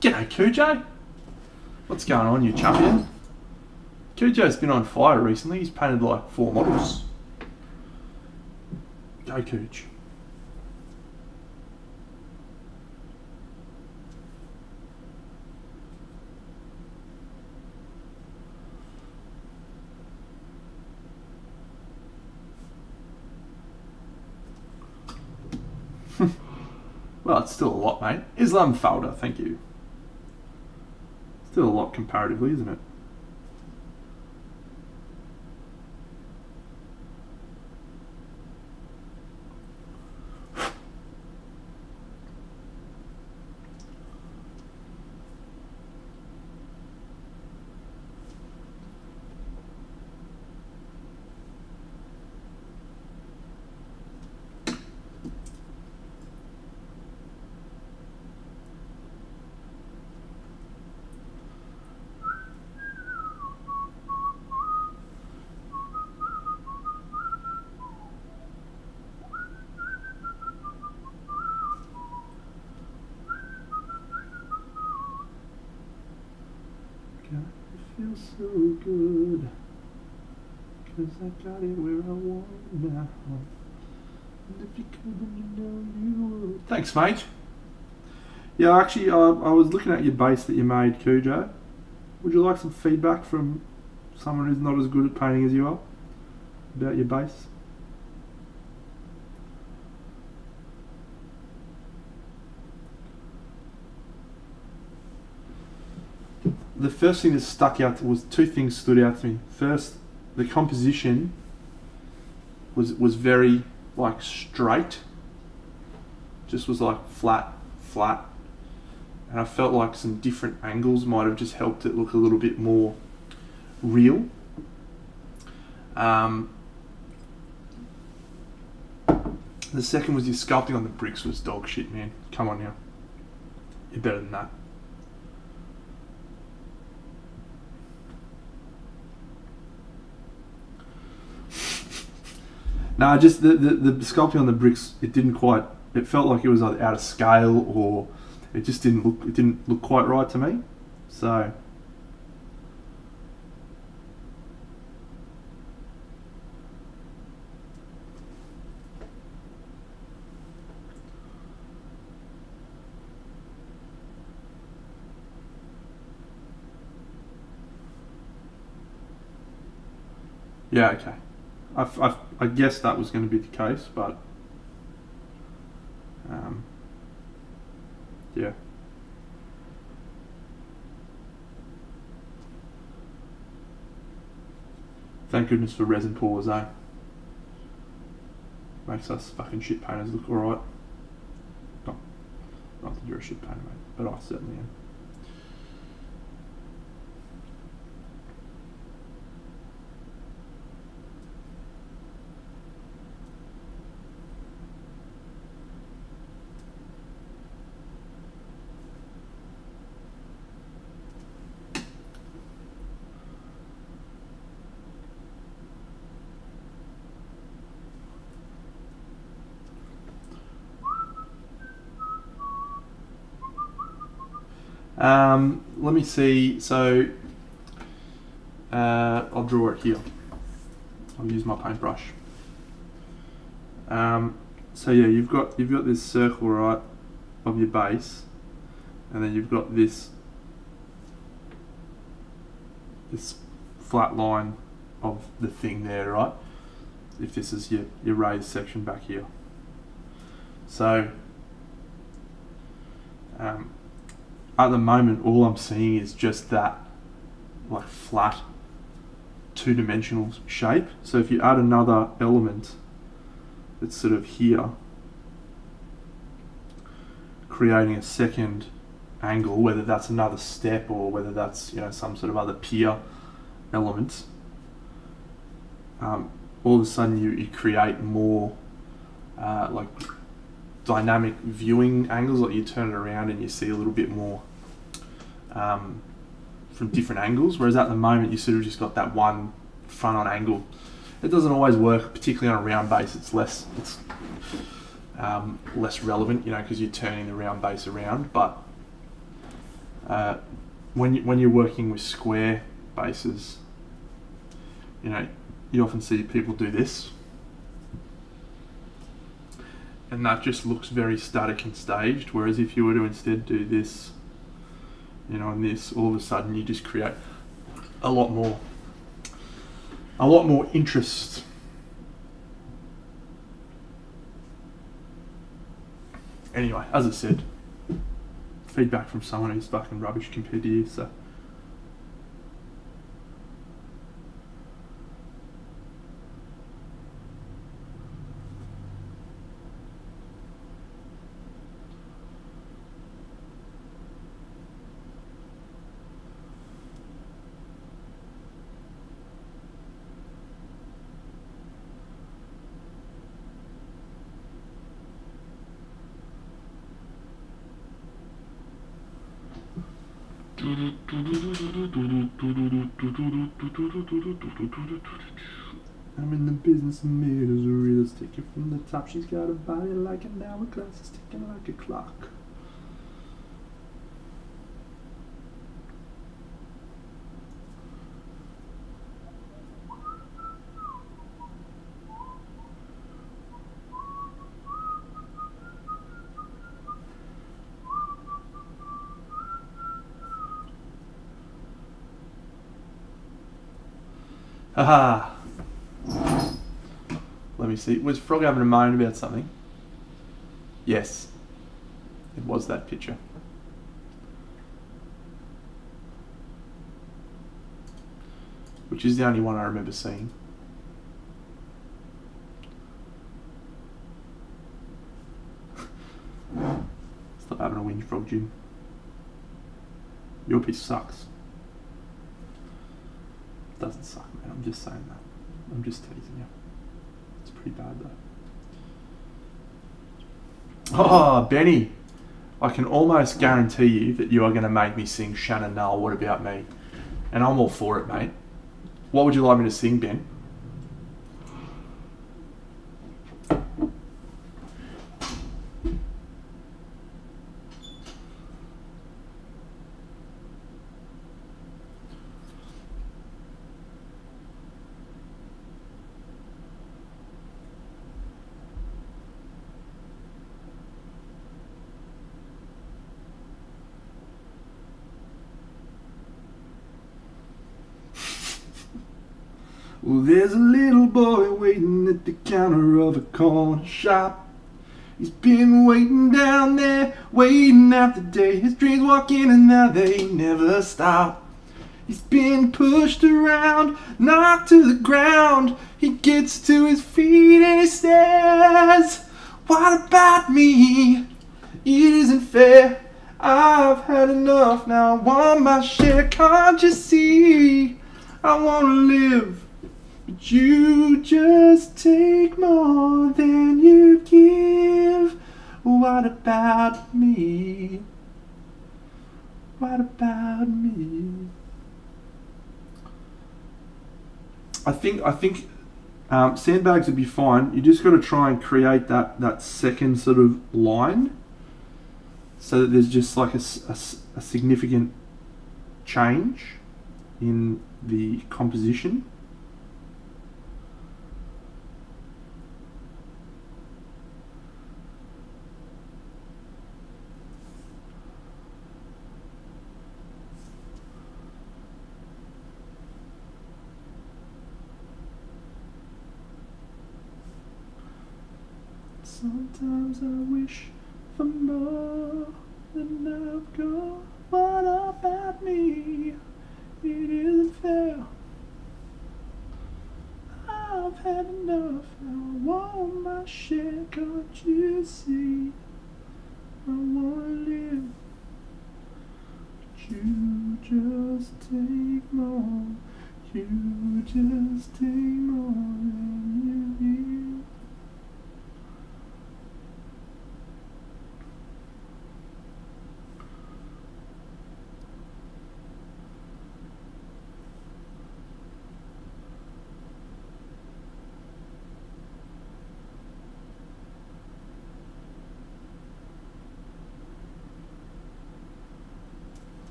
G'day, Cujo. What's going on, you champion? Cujo's been on fire recently. He's painted like 4 models. Go, Cuj. Well, it's still a lot, mate. Islam Falda, thank you. Still a lot comparatively, isn't it? It feels so good, 'cause I got it where I want it now. And if you could, then you know you would. Thanks, mate. Yeah, actually, I was looking at your base that you made, Cujo. Would you like some feedback from someone who's not as good at painting as you are about your base? The first thing that stuck out was 2 things stood out to me. First, the composition was very like straight. Just was like flat, and I felt like some different angles might have just helped it look a little bit more real. The second was your sculpting on the bricks was dog shit, man. Come on now, you're better than that. No, just the sculpting on the bricks, it didn't quite, it felt like it was either out of scale, or it just didn't look quite right to me. So yeah, okay. I guess that was going to be the case, but yeah. Thank goodness for resin pours, eh? Makes us fucking shit painters look alright. Not that you're a shit painter, mate, but I certainly am. Let me see. So I'll draw it here. I'll use my paintbrush. So yeah, you've got this circle, right, of your base, and then you've got this flat line of the thing there, right? If this is your raised section back here. So At the moment, all I'm seeing is just that like flat two-dimensional shape. So if you add another element that's sort of here, creating a second angle, whether that's another step or whether that's, you know, some sort of other pier element, all of a sudden you create more like dynamic viewing angles. Like you turn it around and you see a little bit more from different angles, whereas at the moment you sort of just got that one front on angle. It doesn't always work, particularly on a round base. It's less relevant, you know, because you're turning the round base around. But when you're working with square bases, you know, you often see people do this, and that just looks very static and staged. Whereas if you were to instead do this, you know, and this, all of a sudden you just create a lot more interest. Anyway, as I said, feedback from someone who's fucking rubbish compared to you, so. I'm in the business of misery. Let's take it from the top. She's got a body like an hourglass, it's ticking like a clock. Haha. Let me see. Was Frog having a moan about something? Yes. It was that picture. Which is the only one I remember seeing. Stop having a whinge, Frog Jim. Your piece sucks. Doesn't suck, man. I'm just saying that. I'm just teasing you. It's pretty bad though. Oh, Benny. I can almost guarantee you that you are going to make me sing Shannon Null, What About Me? And I'm all for it, mate. What would you like me to sing, Ben? Well, there's a little boy waiting at the counter of a corner shop. He's been waiting down there, waiting out the day. His dreams walk in and now they never stop. He's been pushed around, knocked to the ground. He gets to his feet and he says, what about me? It isn't fair. I've had enough, now I want my share. Can't you see? I want to live. But you just take more than you give. What about me? What about me? I think sandbags would be fine. You just got to try and create that second sort of line, so that there's just like a significant change in the composition. Sometimes I wish for more. and I've got what about me? It isn't fair. I've had enough, now I want my share, can't you see? I wanna live, but you just take more, you just take more than you give.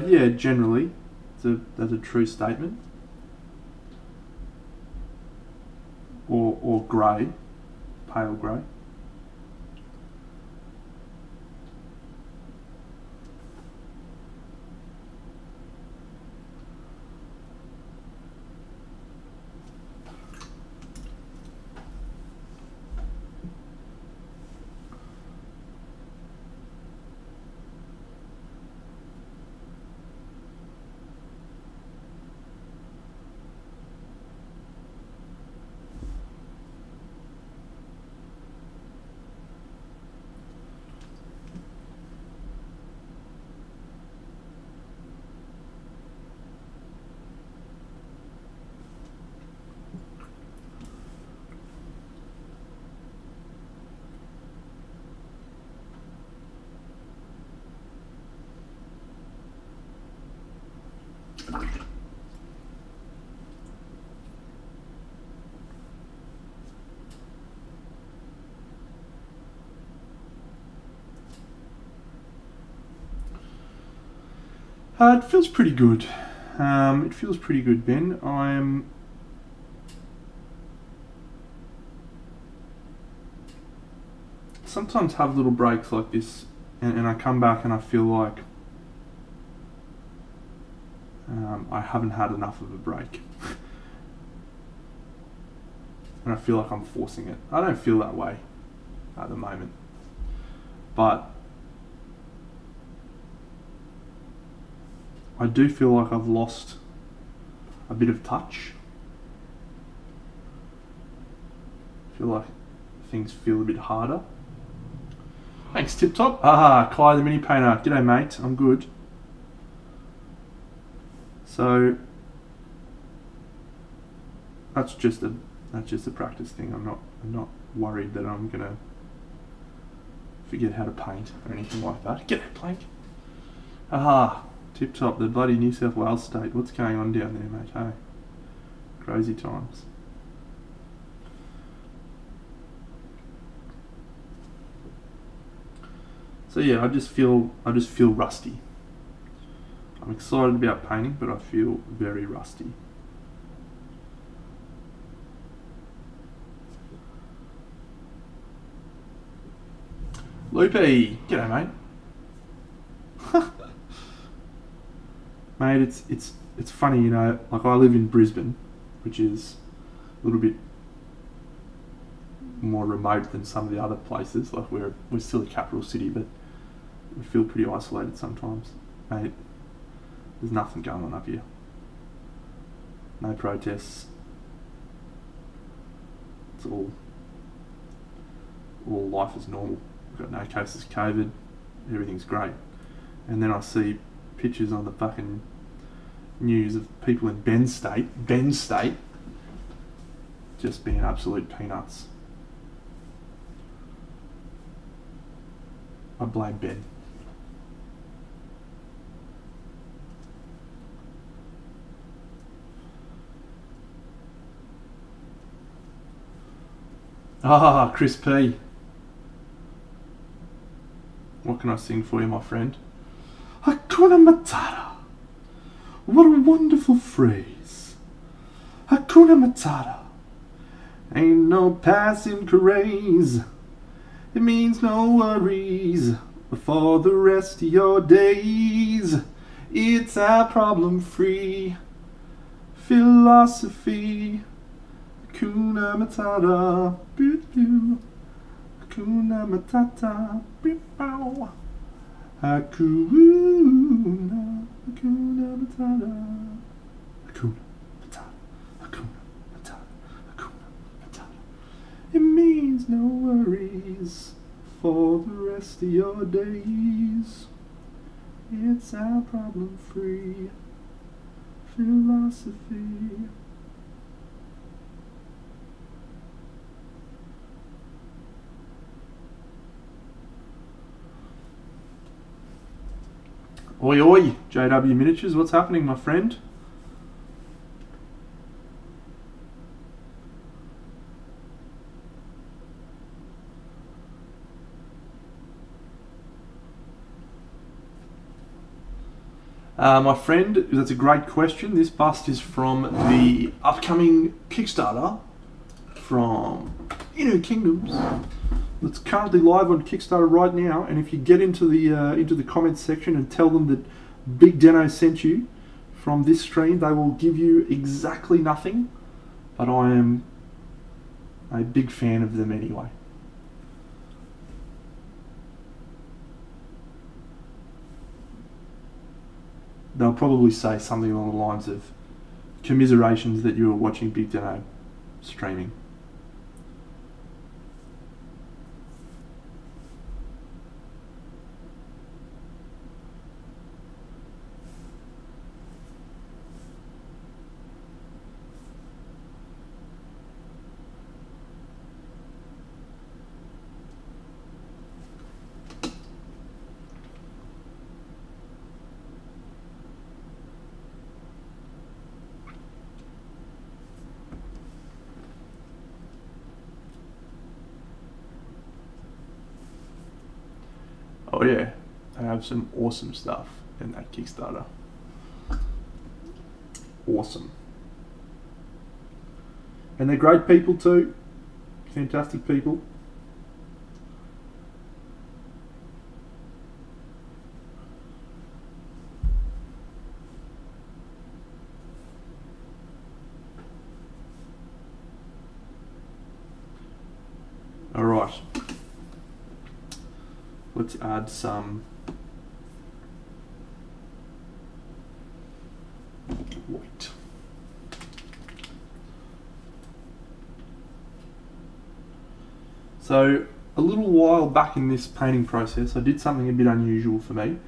Yeah, generally, that's a true statement. Or grey, pale grey. It feels pretty good. It feels pretty good, Ben. I'm sometimes have little breaks like this, and I come back and I feel like I haven't had enough of a break. And I feel like I'm forcing it. I don't feel that way at the moment. But I do feel like I've lost a bit of touch. I feel like things feel a bit harder. Thanks, Tip Top. Ah, Kai the Mini Painter. G'day, mate. I'm good. So that's just a practice thing. I'm not worried that I'm gonna forget how to paint or anything like that. G'day, Plank. Ah, Tip Top, the bloody New South Wales state. What's going on down there, mate? Hey, crazy times. So yeah, I just feel rusty. I'm excited about painting, but I feel very rusty. Loopy, g'day, mate. Mate, it's funny, you know. Like, I live in Brisbane, which is a little bit more remote than some of the other places. Like, we're still a capital city, but we feel pretty isolated sometimes, mate. There's nothing going on up here. No protests. It's all life is normal. We've got no cases of COVID. Everything's great. And then I see pictures on the fucking news of people in Ben State, just being absolute peanuts. I blame Ben. Ah, Chris P. What can I sing for you, my friend? Hakuna Matata. What a wonderful phrase. Hakuna Matata. Ain't no passing craze. It means no worries for the rest of your days. It's our problem-free philosophy. Hakuna Matata. Boo-doo. Hakuna Matata. Beep-bow. Hakuna Matata. Hakuna Matata. Hakuna Matata. Hakuna Matata. It means no worries for the rest of your days. It's our problem-free philosophy. Oi oi, JW Miniatures, what's happening, my friend? My friend, that's a great question. This bust is from the upcoming Kickstarter from Kingdoms. That's currently live on Kickstarter right now, and if you get into the comments section and tell them that Big Deno sent you from this stream, they will give you exactly nothing, but I am a big fan of them anyway. They'll probably say something along the lines of commiserations that you were watching Big Deno streaming. Oh yeah, I have some awesome stuff in that Kickstarter. Awesome. And they're great people too. Fantastic people. All right. Let's add some white. So a little while back in this painting process, I did something a bit unusual for me.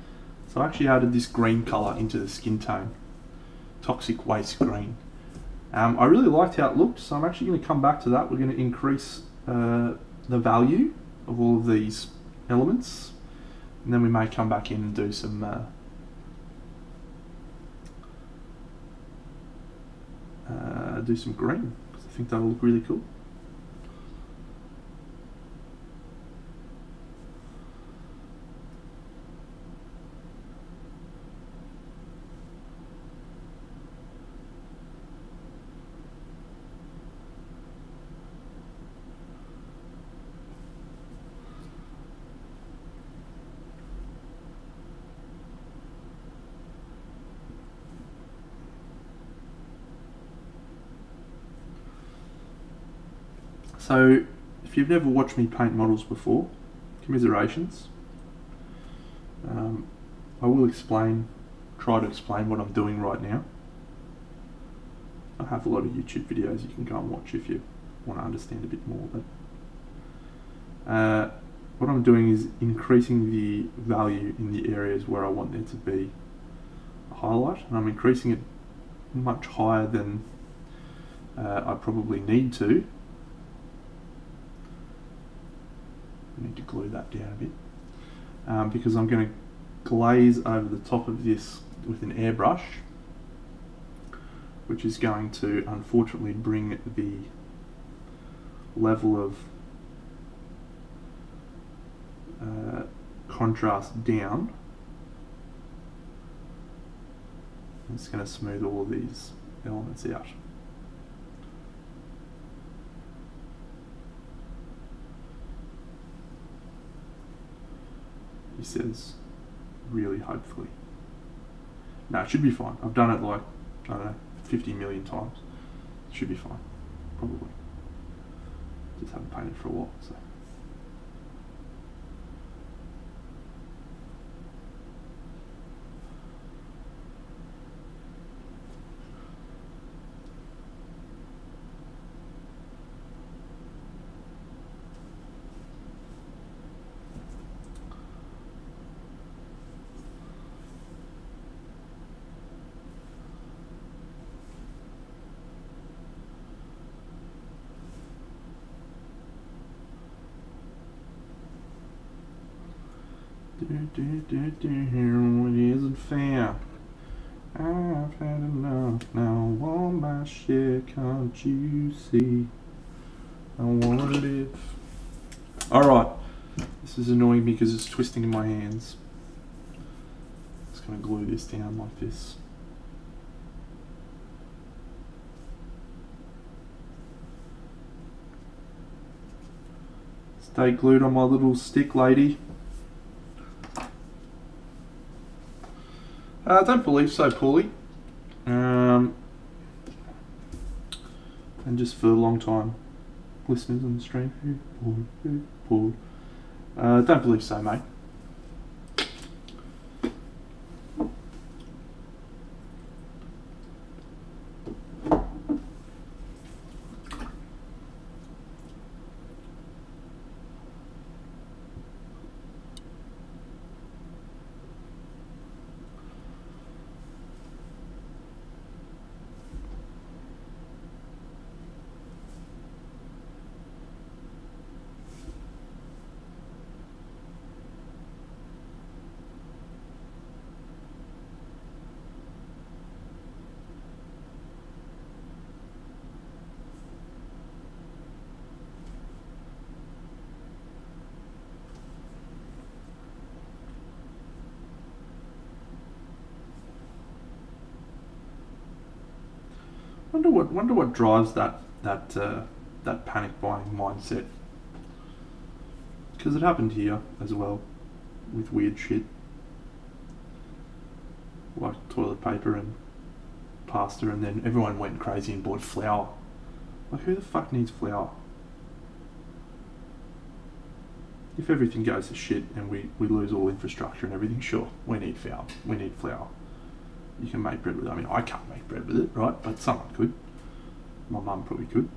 So I actually added this green colour into the skin tone, toxic waste green. I really liked how it looked, so I'm actually going to come back to that. We're going to increase the value of all of these elements, and then we may come back in and do some green, because I think that'll look really cool. So, if you've never watched me paint models before, commiserations. I will try to explain what I'm doing right now. I have a lot of YouTube videos you can go and watch if you want to understand a bit more. But what I'm doing is increasing the value in the areas where I want there to be a highlight, and I'm increasing it much higher than I probably need to. I need to glue that down a bit because I'm going to glaze over the top of this with an airbrush, which is going to unfortunately bring the level of contrast down. It's going to smooth all of these elements out. He says, really, hopefully. No, it should be fine. I've done it like, I don't know, 50 million times. It should be fine, probably. Just haven't painted for a while, so. It isn't fair. I've had enough now. I want my share. Can't you see? I want to live. Alright. This is annoying me because it's twisting in my hands. Just going to glue this down like this. Stay glued on my little stick, lady. I don't believe so, Paulie. And just for a long time listeners on the stream, Paul. Don't believe so, mate. Wonder what drives that panic buying mindset. Because it happened here as well, with weird shit like toilet paper and pasta, and then everyone went crazy and bought flour. Like, who the fuck needs flour? If everything goes to shit and we lose all infrastructure and everything, sure, we need flour. We need flour. You can make bread with it. I mean, I can't make bread with it, right? But someone could. My mum probably could.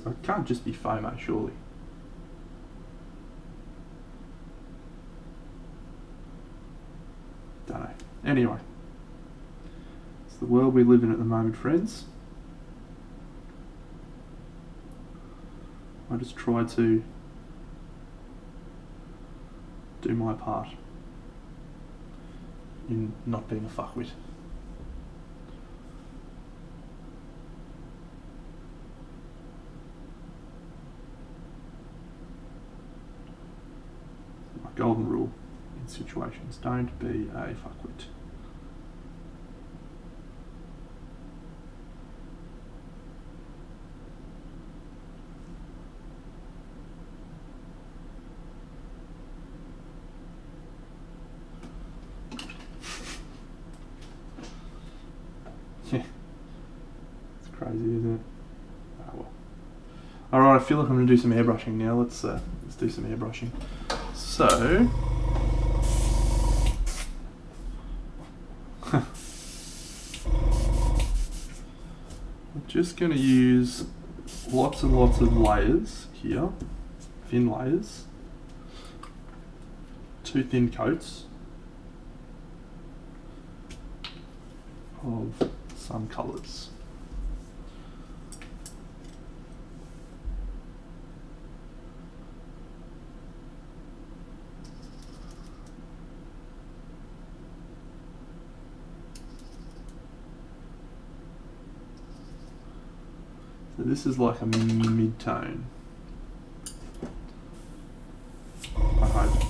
I can't just be FOMO, surely. Don't know. Anyway. It's the world we live in at the moment, friends. I just try to do my part in not being a fuckwit. My golden rule in situations: don't be a fuckwit. Yeah, it's crazy, isn't it? Oh well. All right, I feel like I'm gonna do some airbrushing now. Let's do some airbrushing. So, I'm just gonna use lots and lots of layers here, thin layers, 2 thin coats of some colours. So this is like a mid-tone, I hope.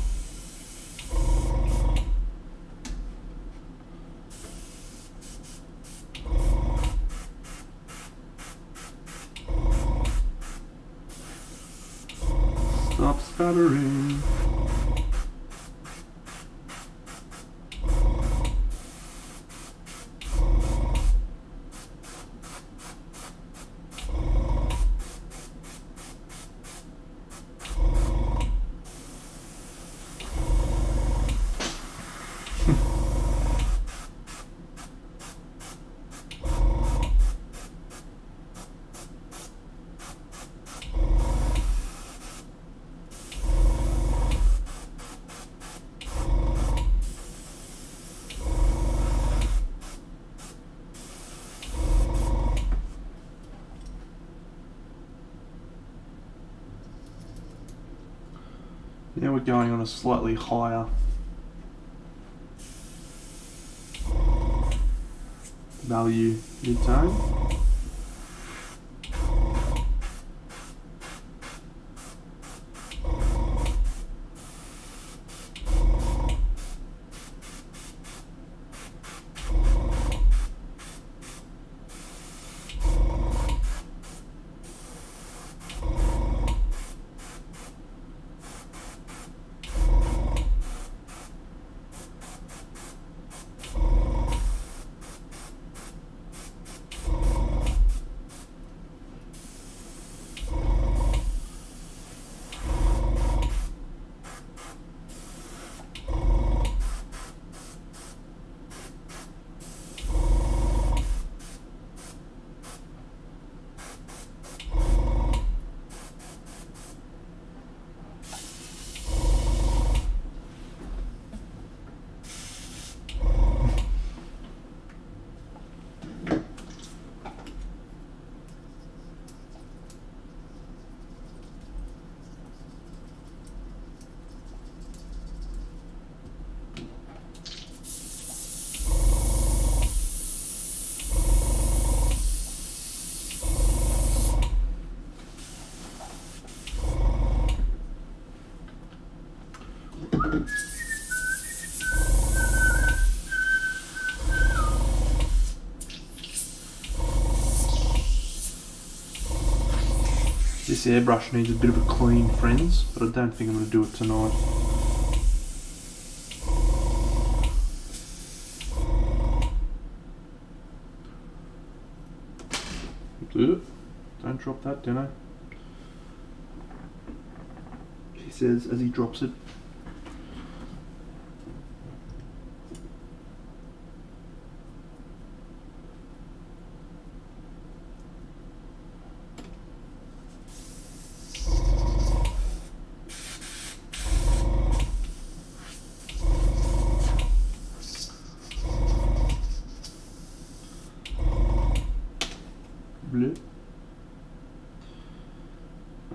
Stop stuttering. Now we're going on a slightly higher value mid-tone. This airbrush needs a bit of a clean, friends, but I don't think I'm going to do it tonight. Don't drop that, Dino. He says as he drops it.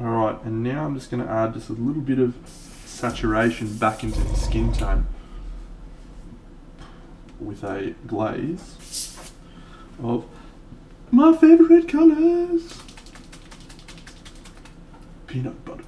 Alright, and now I'm just going to add just a little bit of saturation back into the skin tone with a glaze of my favourite colours, peanut butter.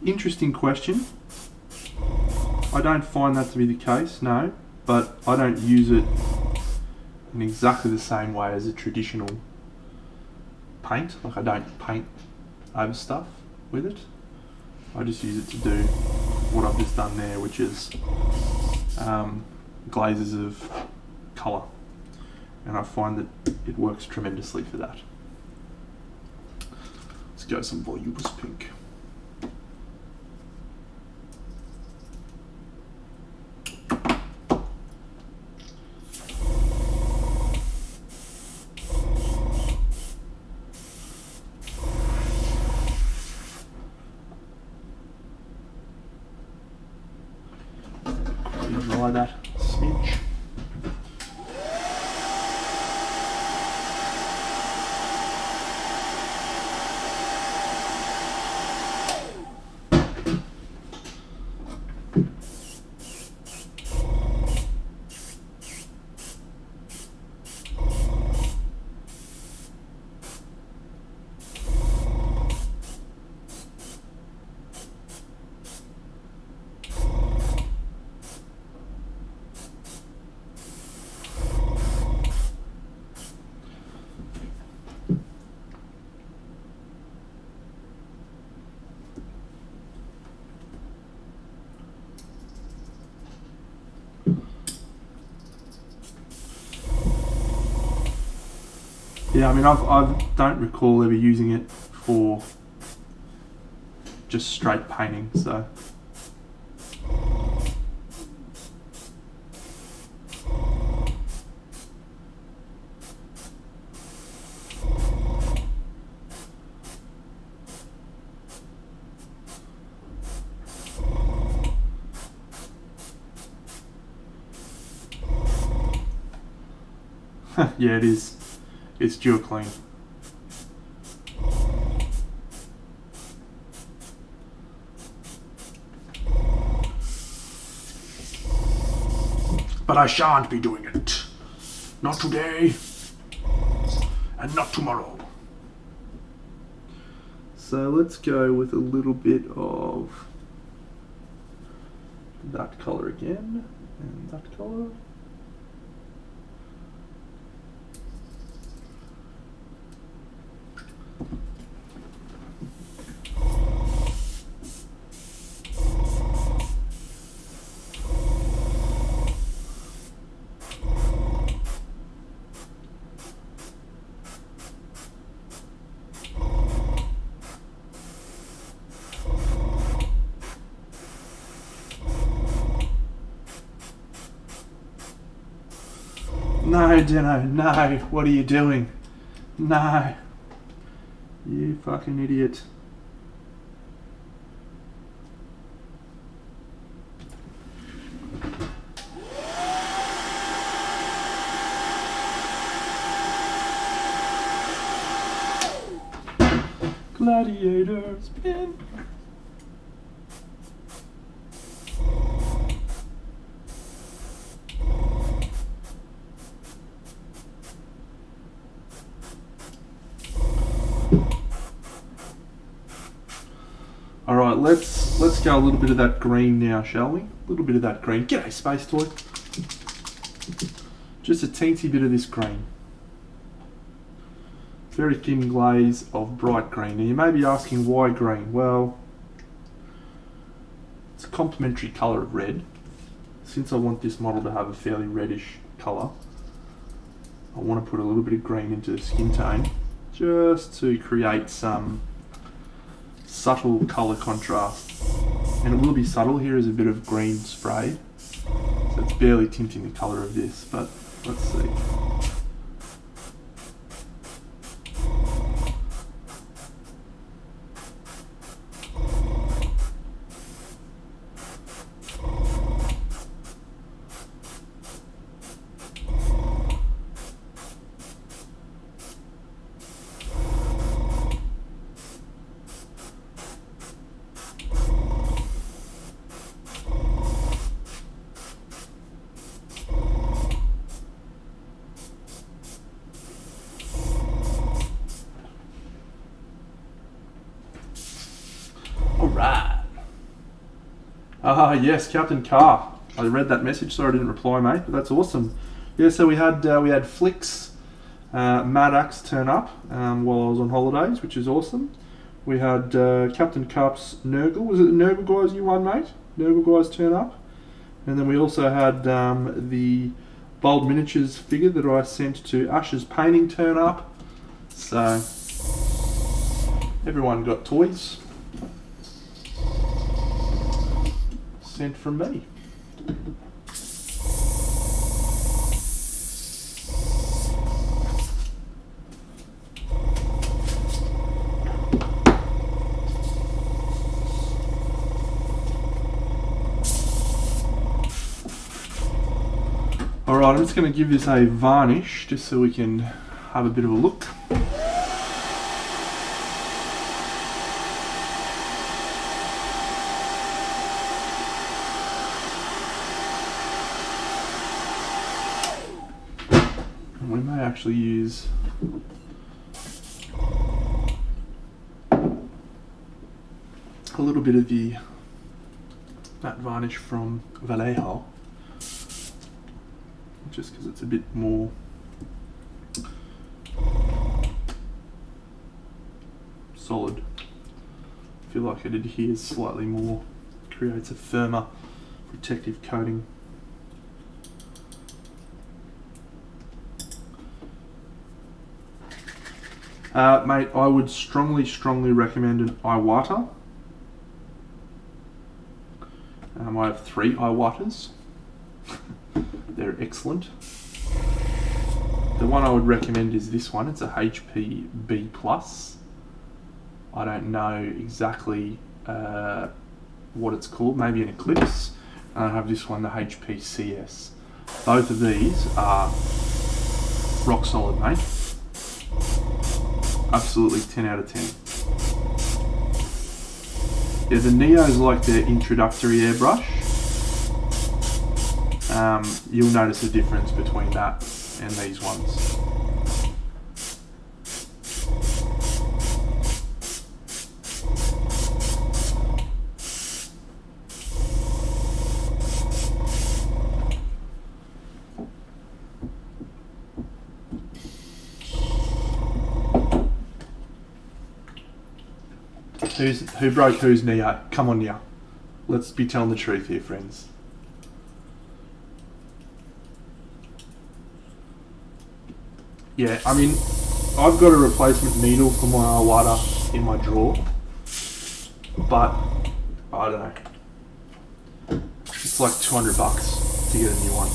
Interesting question. I don't find that to be the case, no, but I don't use it in exactly the same way as a traditional paint. Like, I don't paint over stuff with it. I just use it to do what I've just done there, which is glazes of colour, and I find that it works tremendously for that. Let's go some voluminous pink. Dry that smidge. Yeah, I mean, I don't recall ever using it for just straight painting, so. Yeah, it is. It's dual clean. But I shan't be doing it. Not today. And not tomorrow. So let's go with a little bit of that colour again. And that colour. No, Dino, no. What are you doing? No. You fucking idiot. Gladiator spin. Alright, let's go a little bit of that green now, shall we? A little bit of that green. G'day, Space Toy. Just a teensy bit of this green. Very thin glaze of bright green. And you may be asking why green? Well, it's a complementary colour of red. Since I want this model to have a fairly reddish colour, I want to put a little bit of green into the skin tone just to create some subtle colour contrast. And it will be subtle. Here is a bit of green spray, so it's barely tinting the colour of this, but let's see. Alright. Ah, yes, Captain Carr. I read that message, sorry I didn't reply, mate, but that's awesome. Yeah, so we had Flick's Mad Axe turn up while I was on holidays, which is awesome. We had Captain Carp's Nurgle. Was it the Nurgle guys you won, mate? Nurgle guys turn up. And then we also had the Bold Miniatures figure that I sent to Ash's Painting turn up. So, everyone got toys sent from me. Alright, I'm just going to give this a varnish just so we can have a bit of a look. And we may actually use a little bit of the matte varnish from Vallejo, just because it's a bit more solid. I feel like it adheres slightly more, creates a firmer protective coating. Mate, I would strongly recommend an Iwata. I have 3 Iwatas. They're excellent. The one I would recommend is this one. It's a HP B+. I don't know exactly what it's called. Maybe an Eclipse. And I have this one, the HP CS. Both of these are rock solid, mate. Absolutely 10 out of 10. Yeah, the Neo's like their introductory airbrush. You'll notice a difference between that and these ones. Who broke whose Neo? Come on now. Let's be telling the truth here, friends. Yeah, I mean, I've got a replacement needle for my Iwata in my drawer, but I don't know. It's like $200 to get a new one.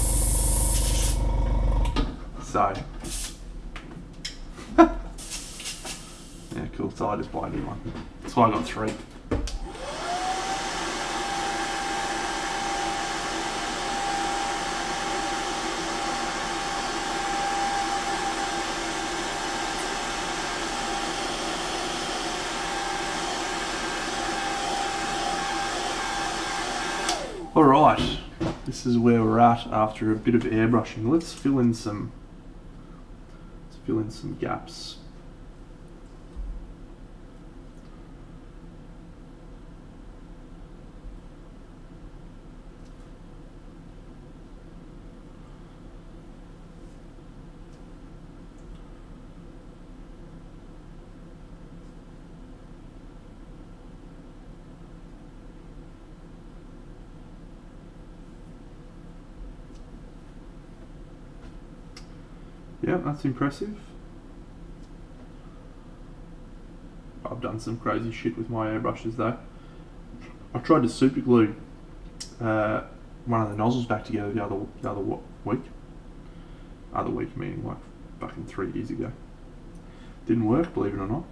So, yeah, cool. So I just buy a new one. That's why I got 3. Alright, this is where we're at after a bit of airbrushing. Let's fill in some gaps. Yeah, that's impressive. I've done some crazy shit with my airbrushes though. I tried to super glue one of the nozzles back together the other week. Other week meaning like fucking 3 years ago. Didn't work, believe it or not.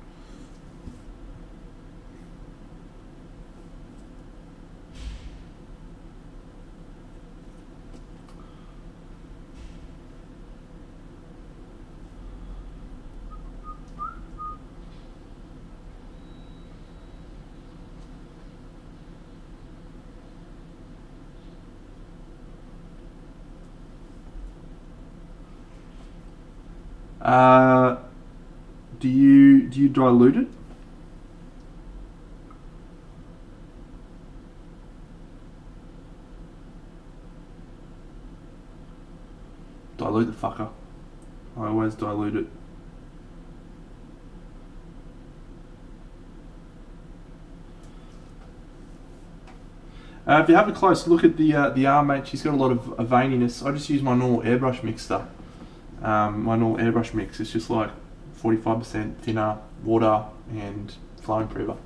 Do you dilute it? Dilute the fucker. I always dilute it. If you have a close look at the arm, mate, she's got a lot of veininess. I just use my normal airbrush mixer. My normal airbrush mix is just like 45% thinner, water and flow improver.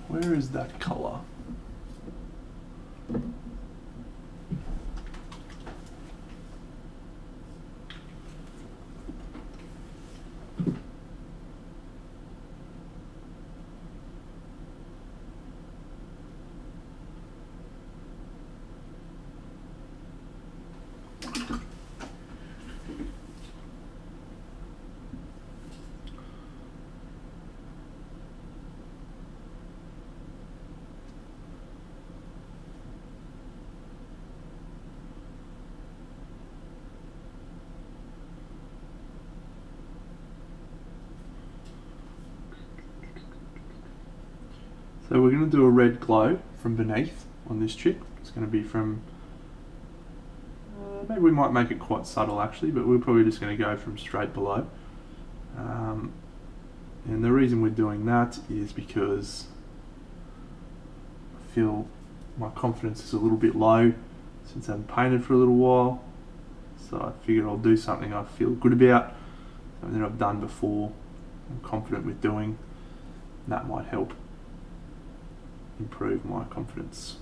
Where is that colour? So we're going to do a red glow from beneath on this chip. It's going to be from, maybe we might make it quite subtle actually, but we're probably just going to go from straight below. And the reason we're doing that is because I feel my confidence is a little bit low since I haven't painted for a little while. So I figured I'll do something I feel good about, something that I've done before, I'm confident with doing. That might help improve my confidence.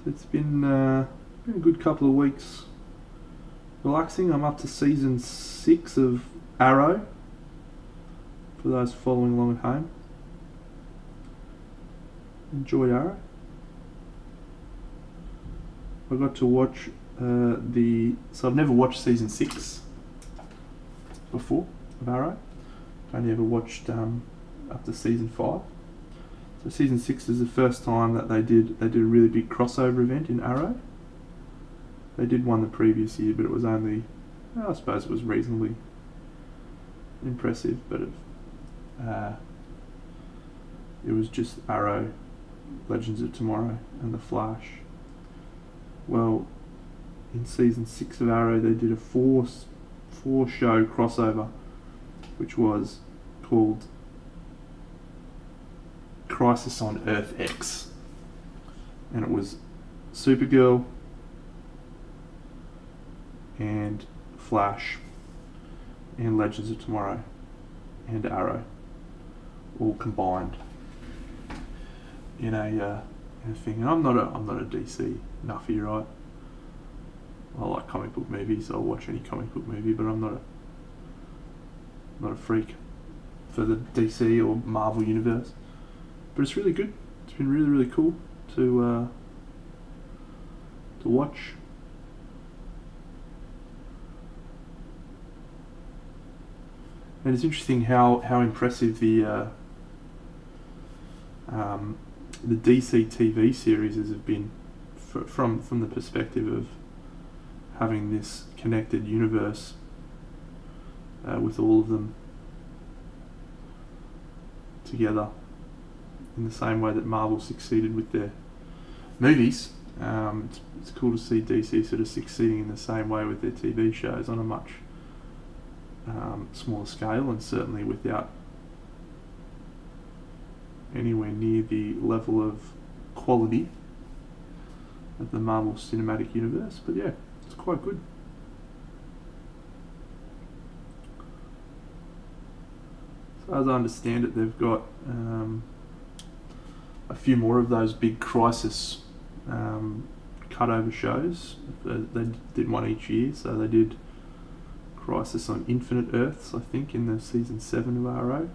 It's been a good couple of weeks relaxing. I'm up to season 6 of Arrow, for those following along at home. Enjoyed Arrow. I got to watch so I've never watched season 6 before of Arrow. I only ever watched up to season 5. So season 6 is the first time that they did a really big crossover event in Arrow. They did one the previous year, but it was only, I suppose it was reasonably impressive, but it was just Arrow, Legends of Tomorrow and The Flash. Well, in season 6 of Arrow they did a four show crossover, which was called Crisis on Earth X, and it was Supergirl and Flash and Legends of Tomorrow and Arrow all combined in a thing. And I'm not a DC nuffy, right? I like comic book movies. I'll watch any comic book movie, but I'm not a freak for the DC or Marvel universe. But it's really good. It's been really, really cool to watch. And it's interesting how impressive the DC TV series have been from the perspective of having this connected universe with all of them together in the same way that Marvel succeeded with their movies. It's cool to see DC sort of succeeding in the same way with their TV shows on a much smaller scale, and certainly without anywhere near the level of quality of the Marvel Cinematic Universe. But yeah, it's quite good. So as I understand it, they've got a few more of those big Crisis cut-over shows. They did one each year, so they did Crisis on Infinite Earths, I think, in the season 7 of Arrow,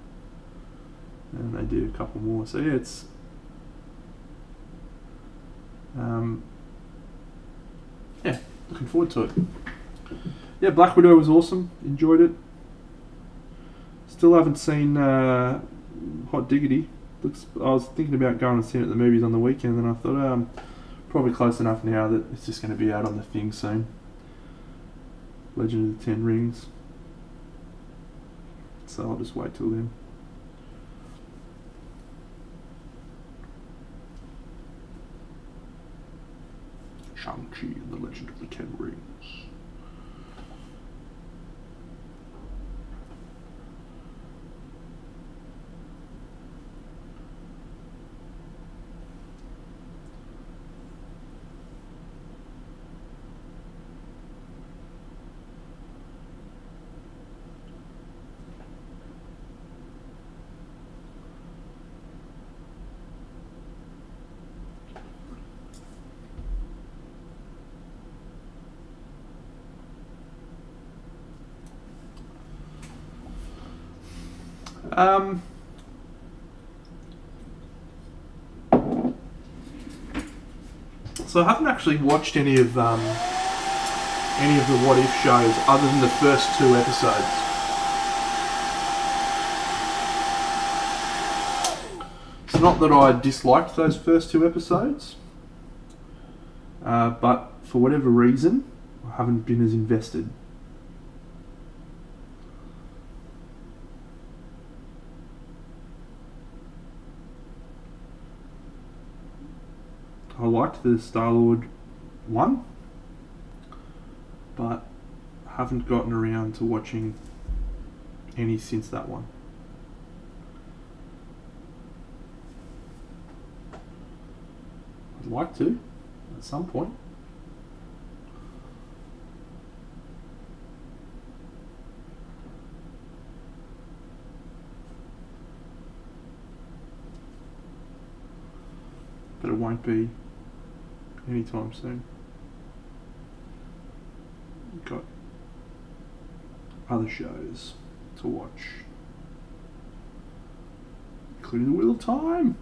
and they did a couple more. So yeah, it's yeah, looking forward to it. Yeah, Black Widow was awesome. Enjoyed it. Still haven't seen Hot Diggity. I was thinking about going and seeing it at the movies on the weekend, and I thought probably close enough now that it's just going to be out on the thing soon. Legend of the Ten Rings. So I'll just wait till then. Shang-Chi and the Legend of the Ten Rings. So I haven't actually watched any of any of the What If shows other than the first 2 episodes. It's not that I disliked those first 2 episodes, but for whatever reason, I haven't been as invested. I liked the Star-Lord one, but haven't gotten around to watching any since that one. I'd like to at some point. But it won't be anytime soon. We've got other shows to watch, including The Wheel of Time.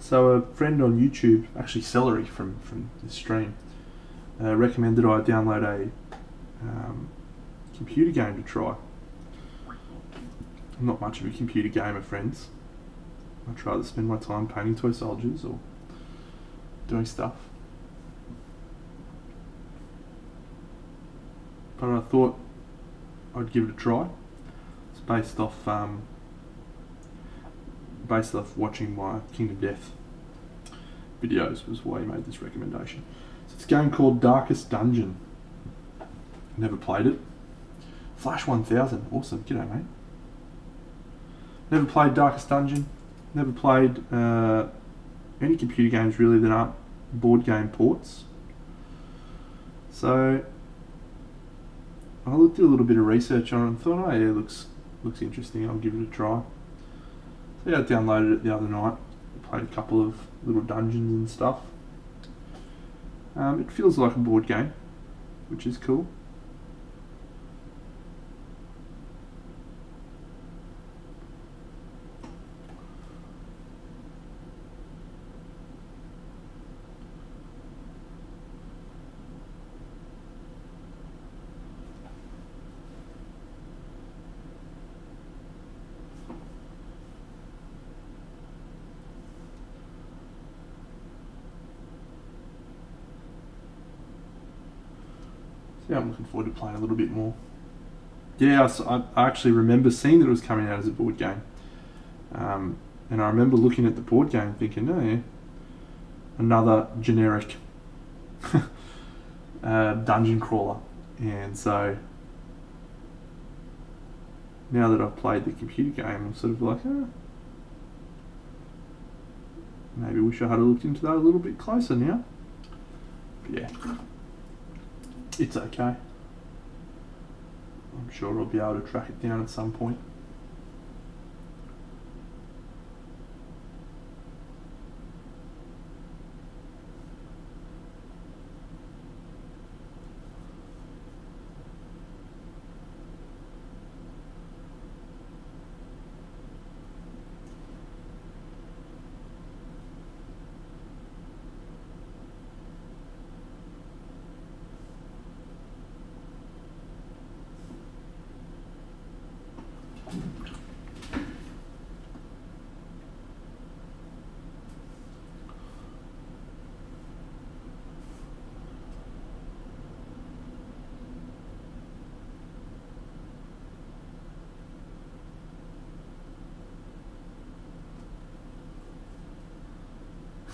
So a friend on YouTube, actually Celery from this stream, recommended I download a computer game to try. I'm not much of a computer gamer, friends. I'd rather spend my time painting toy soldiers or doing stuff. But I thought I'd give it a try. It's based off watching my King of Death videos, was why he made this recommendation. So it's a game called Darkest Dungeon. Never played it. Flash 1000, awesome. G'day, mate. Never played Darkest Dungeon. Never played any computer games really that aren't board game ports. So I did a little bit of research on it and thought, oh yeah, looks interesting. I'll give it a try. So yeah, I downloaded it the other night. Played a couple of little dungeons and stuff. It feels like a board game, which is cool. Yeah, I'm looking forward to playing a little bit more. Yeah, I actually remember seeing that it was coming out as a board game. And I remember looking at the board game thinking, oh yeah, another generic dungeon crawler. And so now that I've played the computer game, I'm sort of like, maybe wish I had looked into that a little bit closer now. But yeah. It's okay. I'm sure I'll be able to track it down at some point.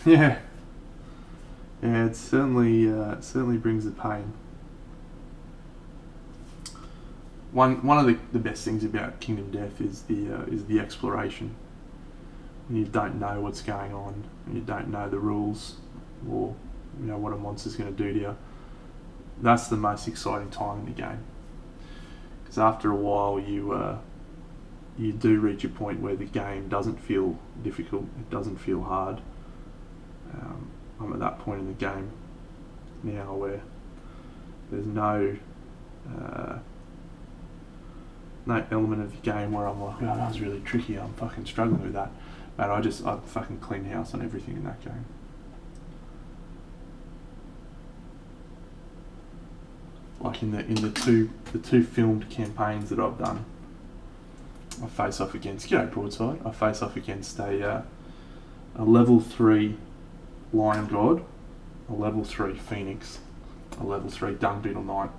Yeah. Yeah, it certainly brings the pain. One of the best things about Kingdom Death is the exploration. When you don't know what's going on, when you don't know the rules, or what a monster's going to do to you. That's the most exciting time in the game. Because after a while, you do reach a point where the game doesn't feel difficult. It doesn't feel hard. I'm at that point in the game now where there's no element of the game where I'm like, oh, that was really tricky, I'm fucking struggling with that. But I fucking clean house on everything in that game. Like in the two filmed campaigns that I've done, I face off against Broadside. I face off against a level 3 Lion God, a level 3 Phoenix, a level 3 Dung Beetle Knight,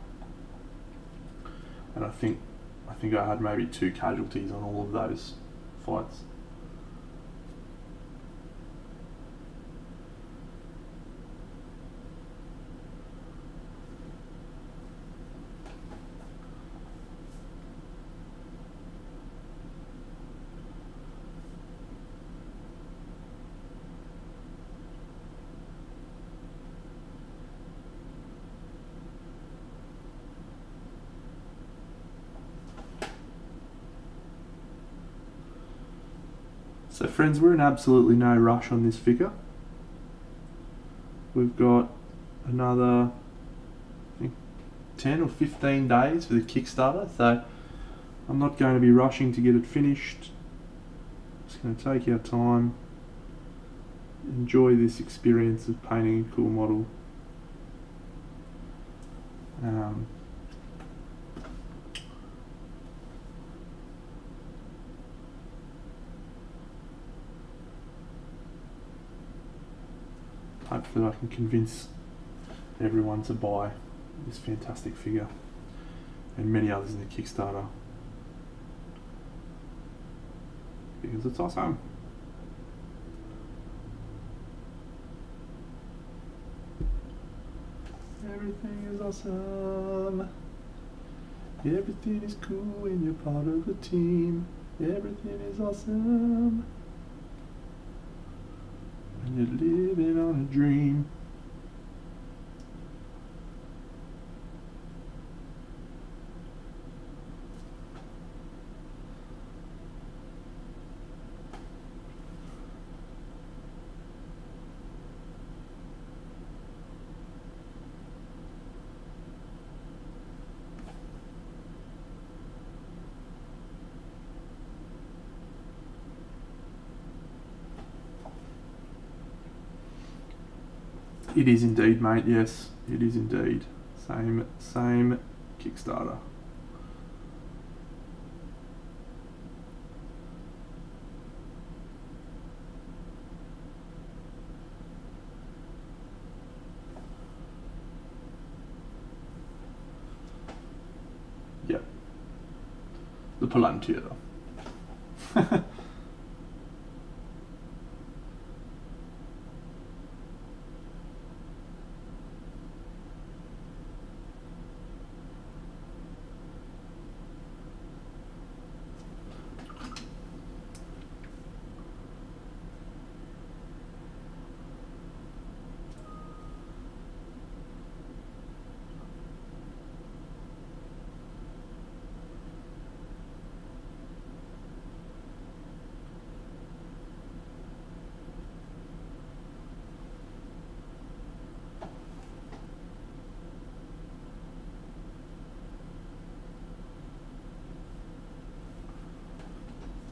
and I think I had maybe 2 casualties on all of those fights. So friends, we're in absolutely no rush on this figure. We've got another, I think, 10 or 15 days for the Kickstarter, so I'm not going to be rushing to get it finished. Just going to take our time, enjoy this experience of painting a cool model. Hopefully I can convince everyone to buy this fantastic figure and many others in the Kickstarter, because it's awesome. Everything is awesome. Everything is cool when you're part of the team. Everything is awesome. And you're living on a dream. It is indeed, mate. Yes, it is indeed. Same Kickstarter. Yep. The Palantir.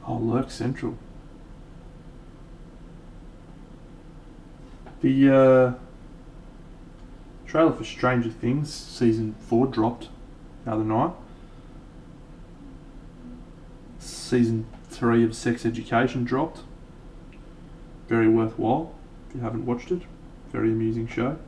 Oh, Lurk Central. The trailer for Stranger Things Season 4 dropped the other night. Season 3 of Sex Education dropped. Very worthwhile if you haven't watched it. Very amusing show.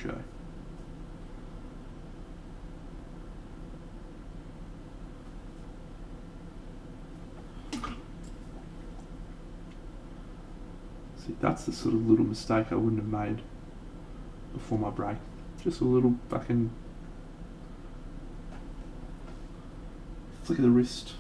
show. See, that's the sort of little mistake I wouldn't have made before my break. Just a little fucking flick of the wrist.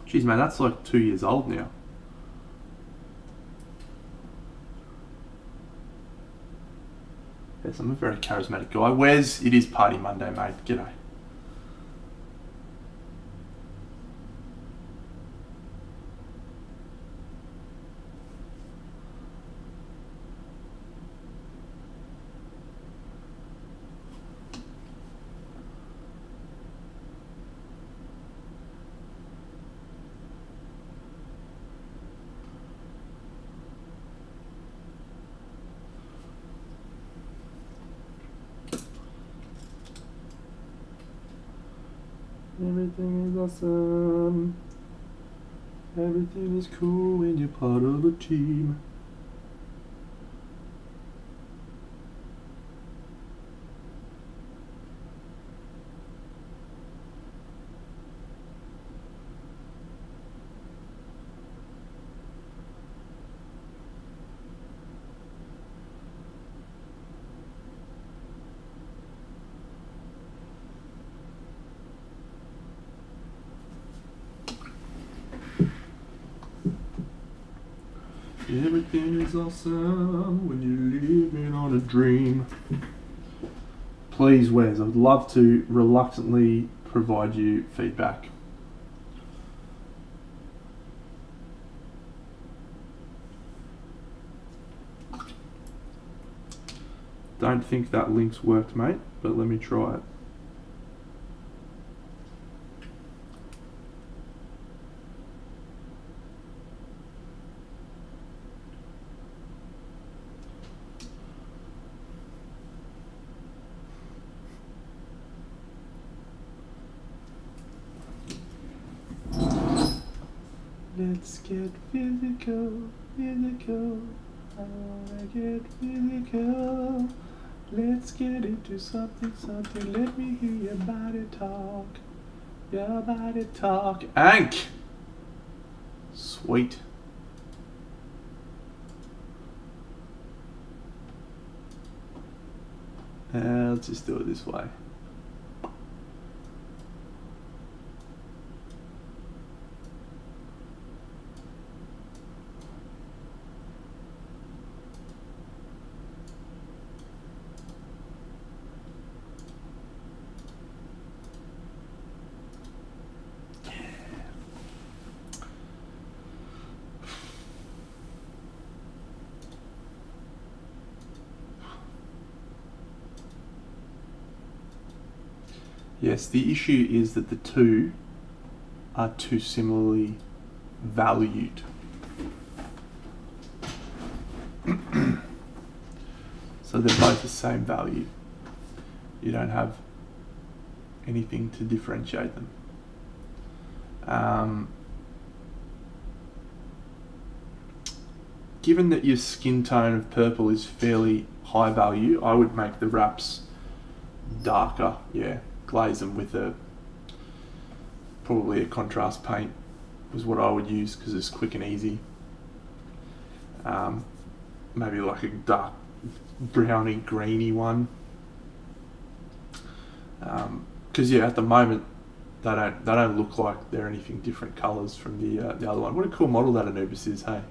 Jeez, man, that's like 2 years old now. Yes, I'm a very charismatic guy. Wes, it is Party Monday, mate. G'day. Everything is awesome. Everything is cool when you're part of a team. Everything is awesome when you're living on a dream. Please, Wes, I would love to reluctantly provide you feedback. Don't think that link's worked, mate, but let me try it. Let's get physical, physical. I wanna get physical. Let's get into something, something. Let me hear your body talk. Your body talk. Ank! Sweet. Let's just do it this way. Yes, the issue is that the two are too similarly valued. So they're both the same value. You don't have anything to differentiate them. Given that your skin tone of purple is fairly high value, I would make the wraps darker, yeah. Glaze them with probably a contrast paint was what I would use because it's quick and easy. Maybe like a dark browny greeny one. Because yeah, at the moment they don't look like they're anything different colours from the other one. What a cool model that Anubis is, hey.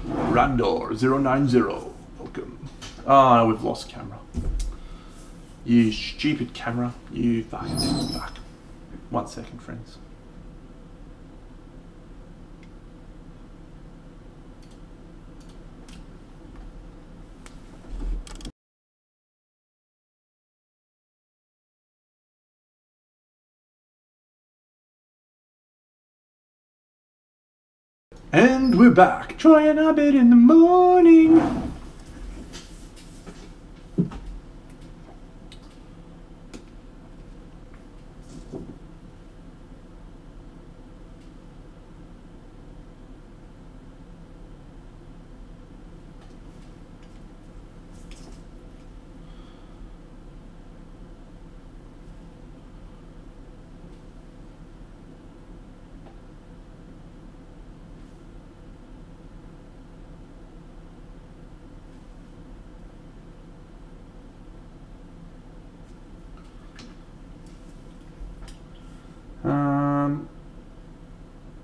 Randor090, welcome. Oh no, we've lost camera. You stupid camera, you fucking fuck. 1 second, friends. And we're back, trying our bed in the morning.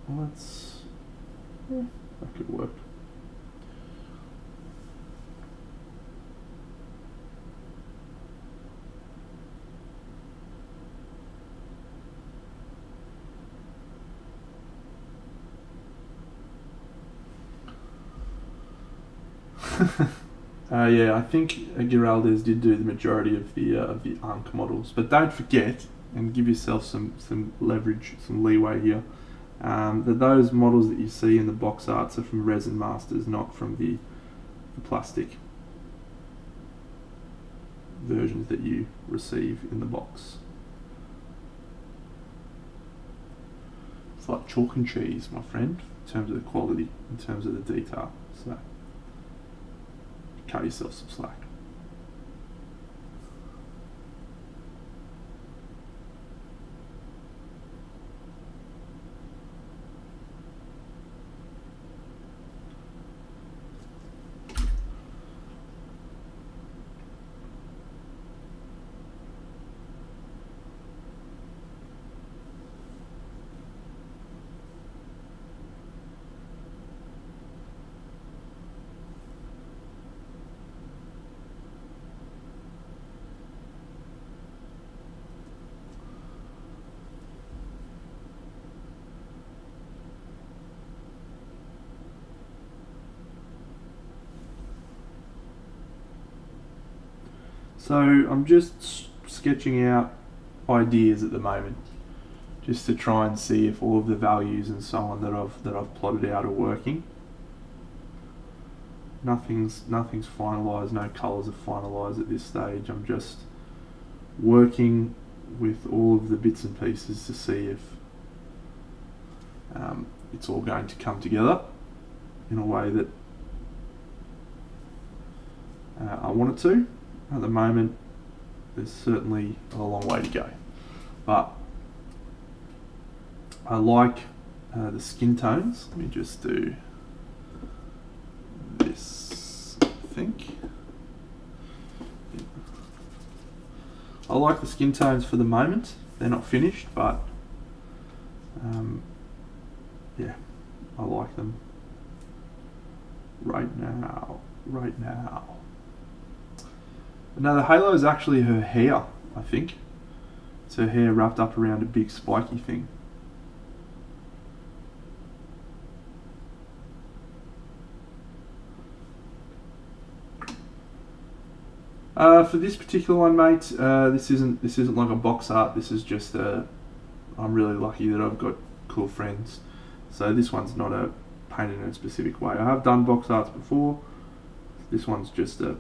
Well, that's... yeah, that could work. Yeah, I think Giraldez did do the majority of the Ankh models, but don't forget and give yourself some leverage, some leeway here. That those models that you see in the box arts are from Resin Masters, not from the plastic versions that you receive in the box. It's like chalk and cheese, my friend, in terms of the quality, in terms of the detail. So cut yourself some slack. So I'm just sketching out ideas at the moment, just to try and see if all of the values and so on that I've plotted out are working. Nothing's finalised, no colours are finalised at this stage. I'm just working with all of the bits and pieces to see if it's all going to come together in a way that I want it to. At the moment, there's certainly a long way to go, but I like the skin tones. Let me just do this, I think. I like the skin tones for the moment. They're not finished, but yeah, I like them right now. Now the halo is actually her hair, I think. It's her hair wrapped up around a big spiky thing. For this particular one, mate, this isn't like a box art. This is just I'm really lucky that I've got cool friends. So this one's not a painted in a specific way. I have done box arts before. This one's just a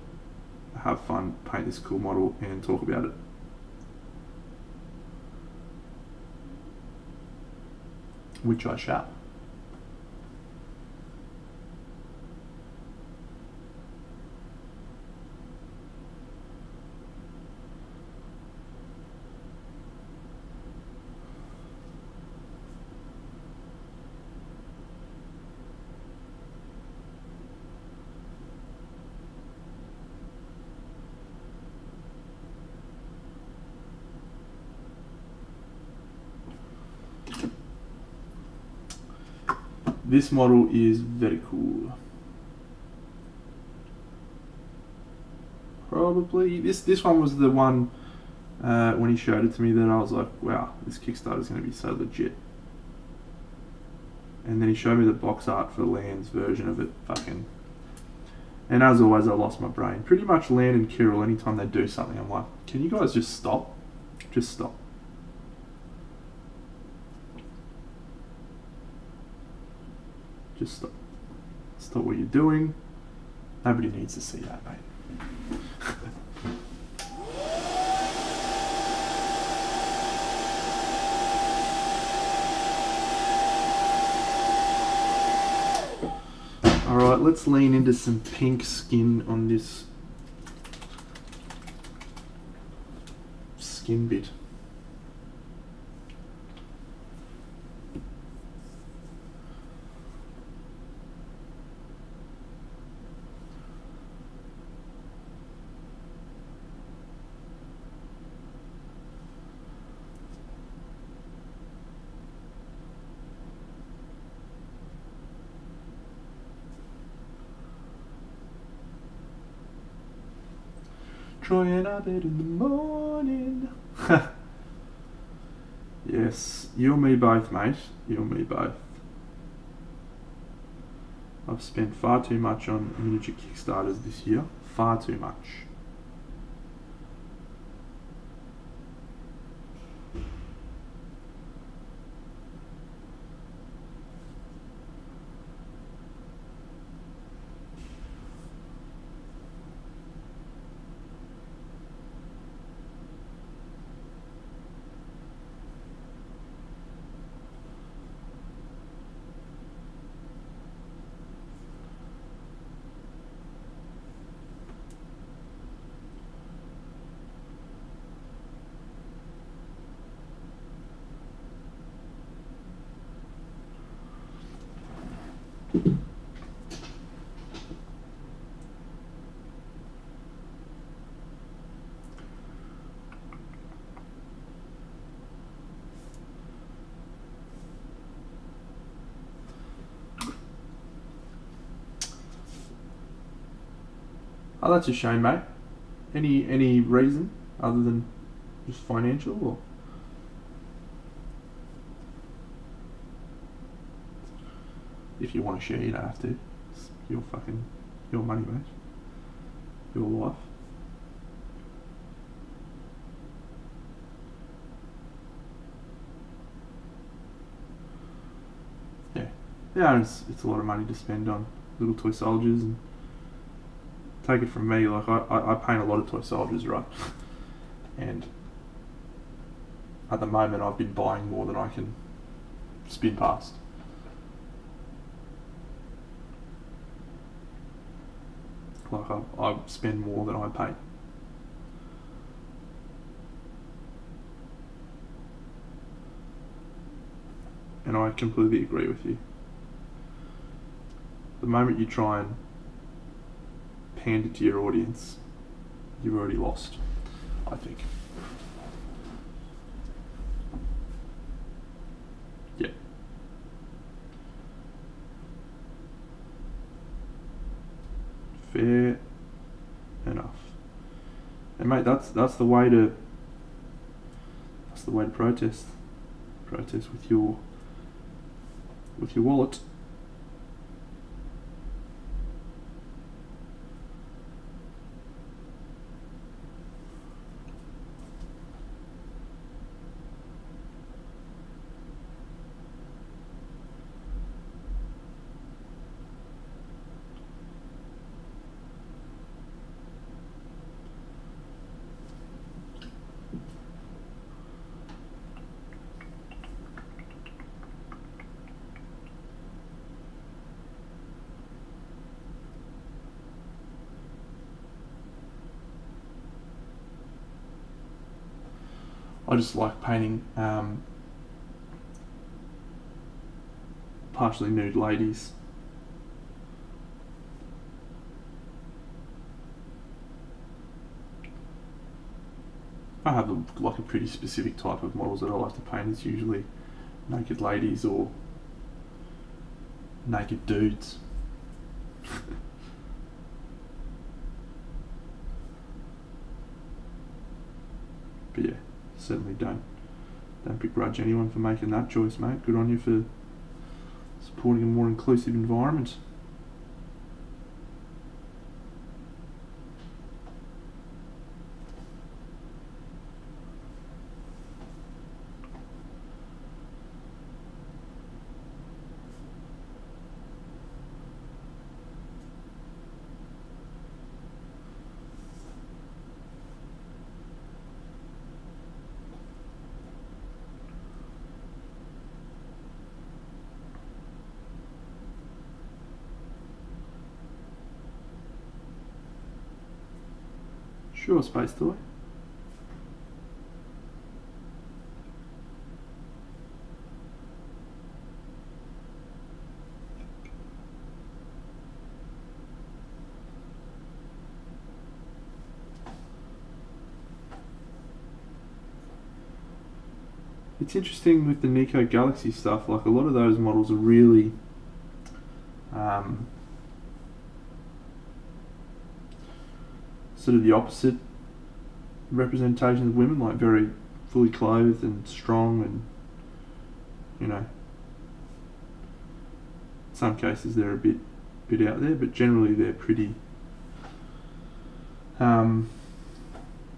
have fun, paint this cool model and talk about it. Which I shall. This model is very cool. Probably this one was the one when he showed it to me that I was like, wow, this Kickstarter is going to be so legit. And then he showed me the box art for Land's version of it, fucking. And as always, I lost my brain. Pretty much Land and Kirill, anytime they do something, I'm like, can you guys just stop? Just stop. Just stop. Stop what you're doing. Nobody needs to see that, mate. Alright, let's lean into some pink skin on this skin bit. Crying out in the morning. Yes, you and me both, mate. You and me both. I've spent far too much on miniature Kickstarters this year. Far too much. Oh, that's a shame, mate. Any reason other than just financial, or? If you want to share, you don't have to. It's your money, mate. Your life. Yeah, it's a lot of money to spend on little toy soldiers, and take it from me, like I paint a lot of toy soldiers, right? And at the moment I've been buying more than I can spin past. Like I spend more than I paint. And I completely agree with you. The moment you try and hand it to your audience, you've already lost, I think. Yeah. Fair enough. And mate, that's the way to protest. Protest with your wallet. I just like painting partially nude ladies. I have like a pretty specific type of models that I like to paint. It's usually naked ladies or naked dudes. But yeah, certainly don't begrudge anyone for making that choice, mate. Good on you for supporting a more inclusive environment. Sure, Space Toy. It's interesting with the Nico Galaxy stuff, like a lot of those models are really sort of the opposite representations of women, like very fully clothed and strong, and you know, in some cases they're a bit out there, but generally they're pretty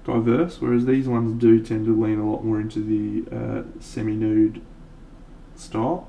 diverse, whereas these ones do tend to lean a lot more into the semi-nude style.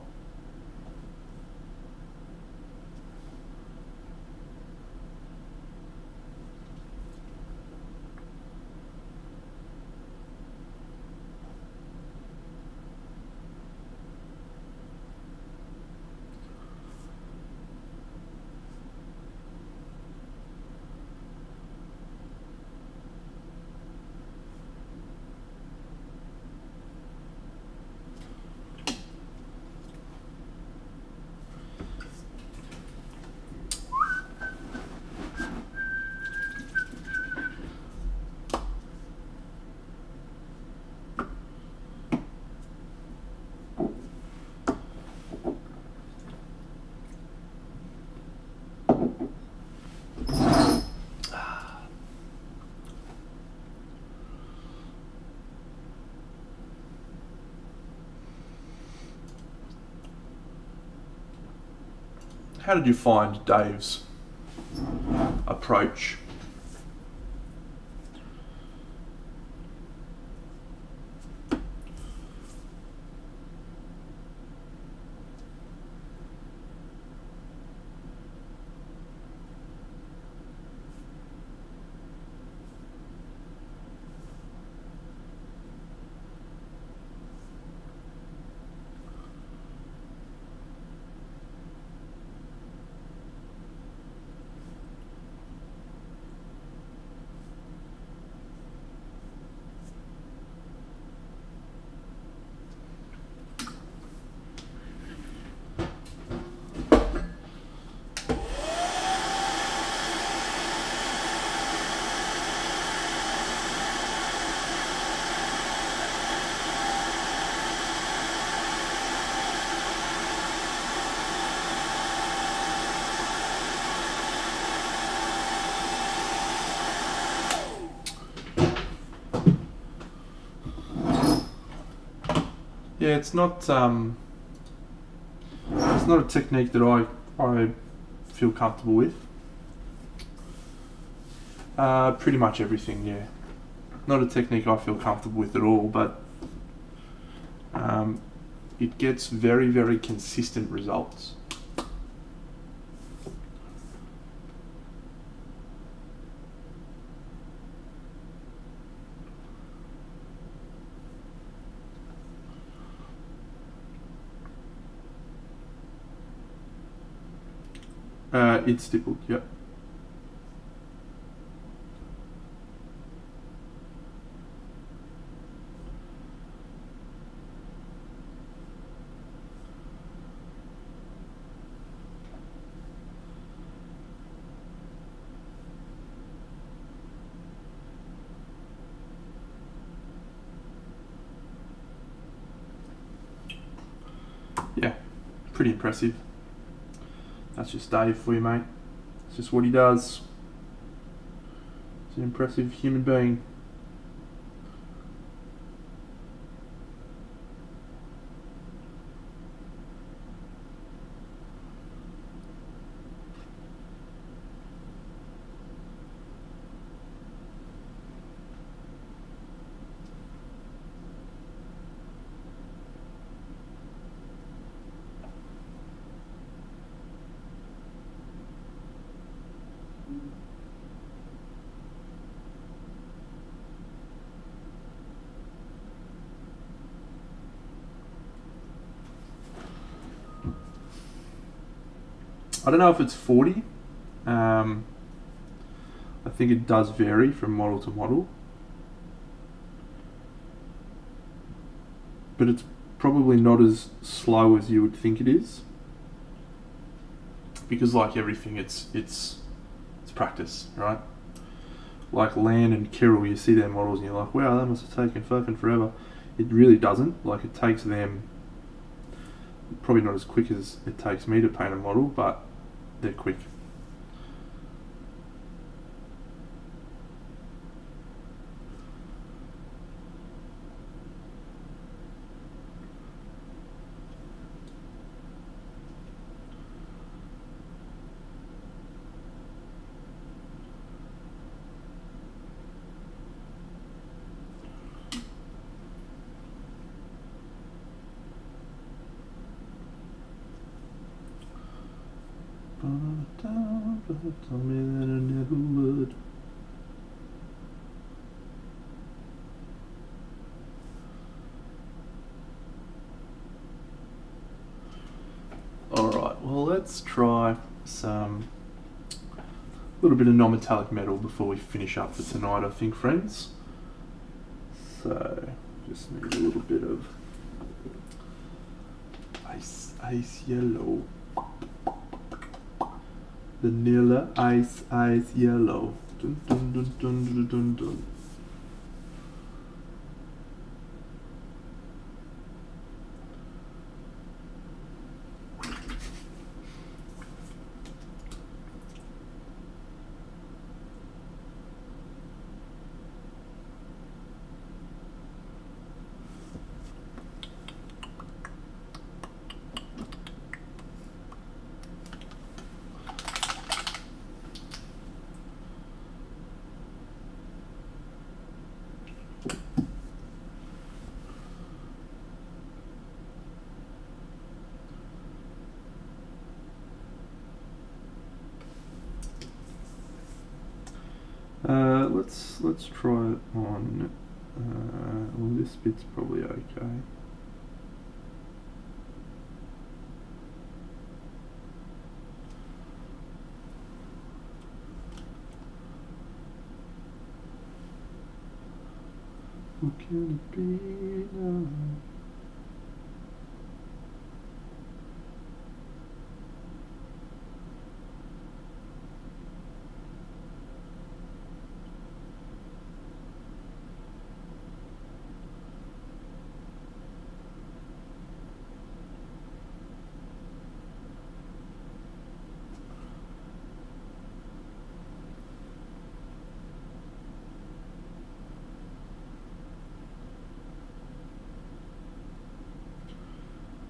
How did you find Dave's approach? Yeah, it's not a technique that I feel comfortable with. Pretty much everything, yeah. Not a technique I feel comfortable with at all, but it gets very, very consistent results. It's stippled, yep. Yeah, pretty impressive. That's just Dave for you, mate. It's just what he does. He's an impressive human being. I don't know if it's 40. I think it does vary from model to model. But it's probably not as slow as you would think it is. Because like everything, it's practice, right? Like Lan and Kirill, you see their models and you're like, wow, that must have taken fucking forever. It really doesn't. Like, it takes them probably not as quick as it takes me to paint a model, but they're quick. But told me that I never would. Alright, well let's try some little bit of non-metallic metal before we finish up for tonight, I think, friends. So, just need a little bit of ice yellow. Vanilla ice yellow. Dun dun dun dun dun dun dun. Let's try it on. Well, this bit's probably okay. Who can it be now?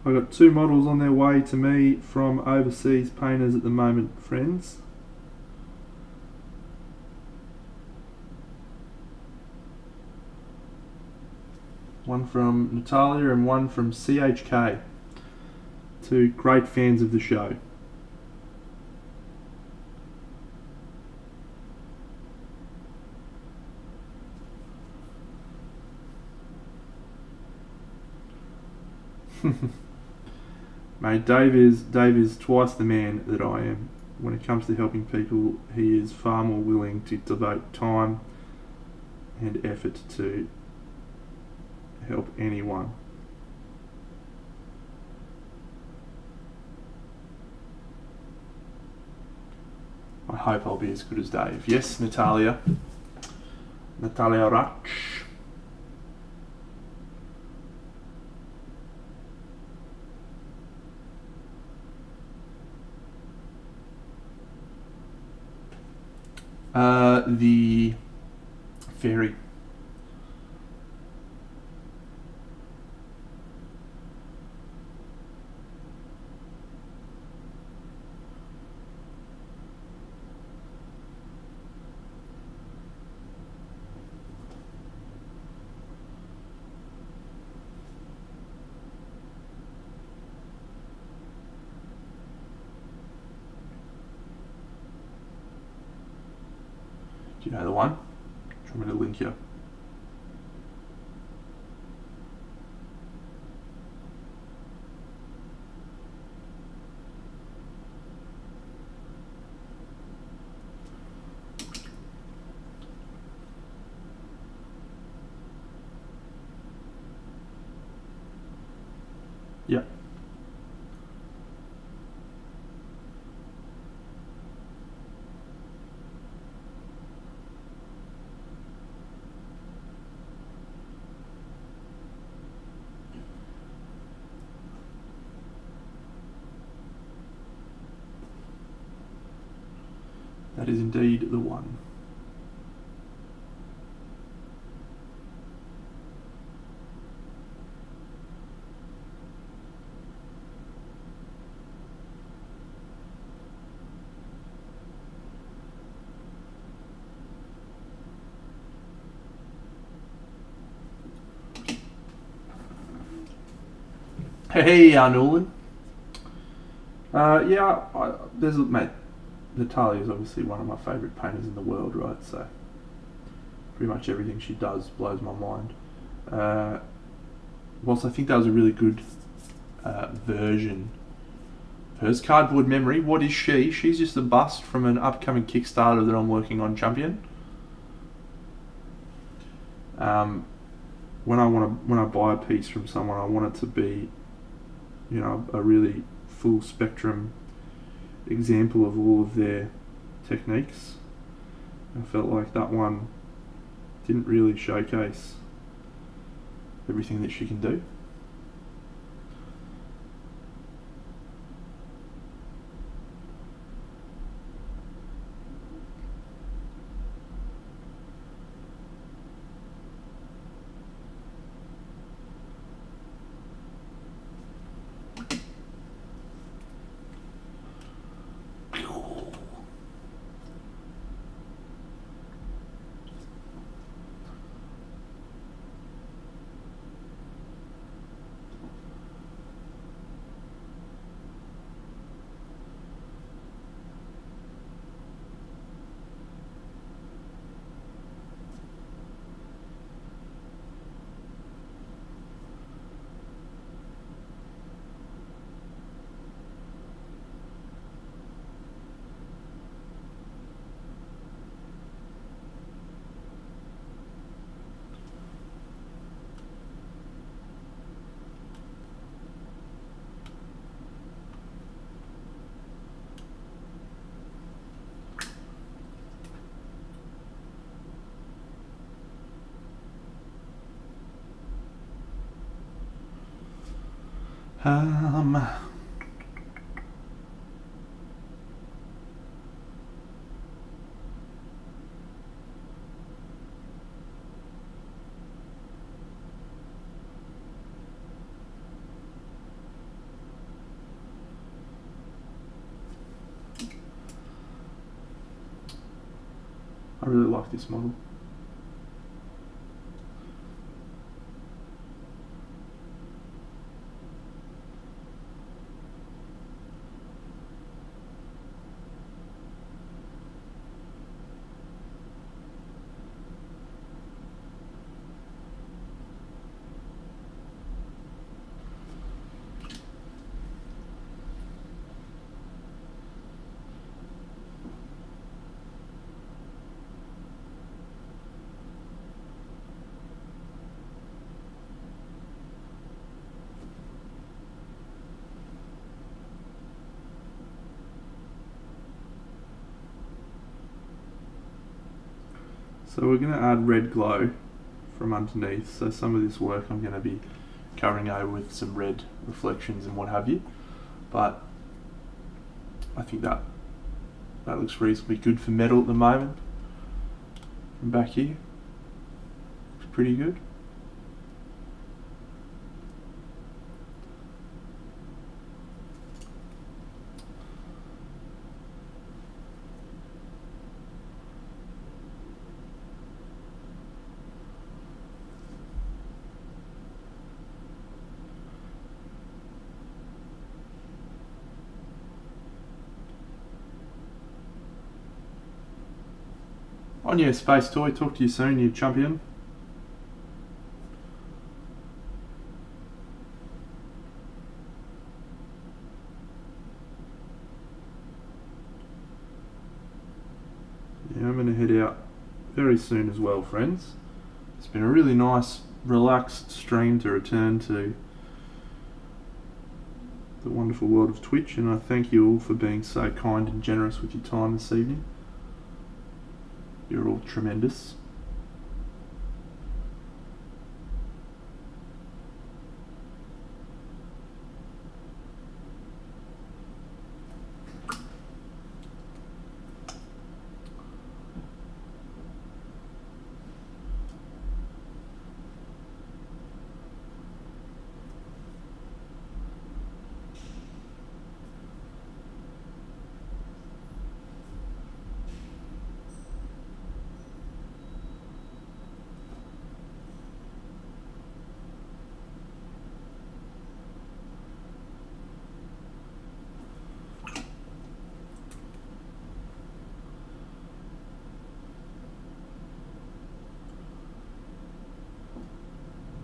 I've got 2 models on their way to me from overseas painters at the moment, friends. One from Natalia and one from CHK. 2 great fans of the show. Mate, Dave is twice the man that I am. When it comes to helping people, he is far more willing to devote time and effort to help anyone. I hope I'll be as good as Dave. Yes, Natalia. Natalia Rach. The fairy. Do you know the one? Do you want me to link you? Yeah. That is indeed the one. Hey, Arnolan. Yeah, mate. Natalia is obviously one of my favourite painters in the world, right? So pretty much everything she does blows my mind. Whilst I think that was a really good version of hers. Cardboard Memory, what is she? She's just a bust from an upcoming Kickstarter that I'm working on, Champion. When I buy a piece from someone, I want it to be, you know, a really full spectrum example of all of their techniques. I felt like that one didn't really showcase everything that she can do. I really like this model. So we're going to add red glow from underneath. So some of this work I'm going to be covering over with some red reflections and what have you. But I think that looks reasonably good for metal at the moment. From back here, looks pretty good. On your Space Toy, talk to you soon, you champion. Yeah, I'm going to head out very soon as well, friends. It's been a really nice, relaxed stream to return to the wonderful world of Twitch, and I thank you all for being so kind and generous with your time this evening. You're all tremendous.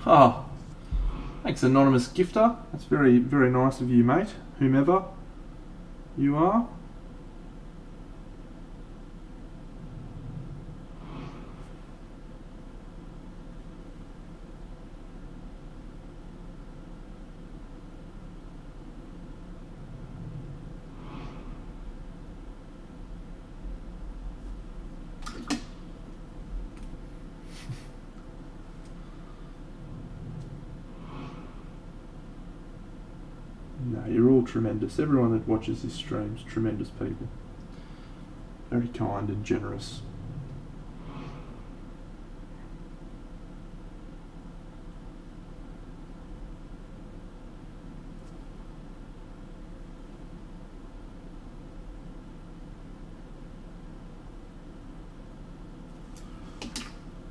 Oh, thanks, anonymous gifter. That's very, very nice of you, mate. Whomever you are. No, you're all tremendous. Everyone that watches this stream's tremendous people. Very kind and generous.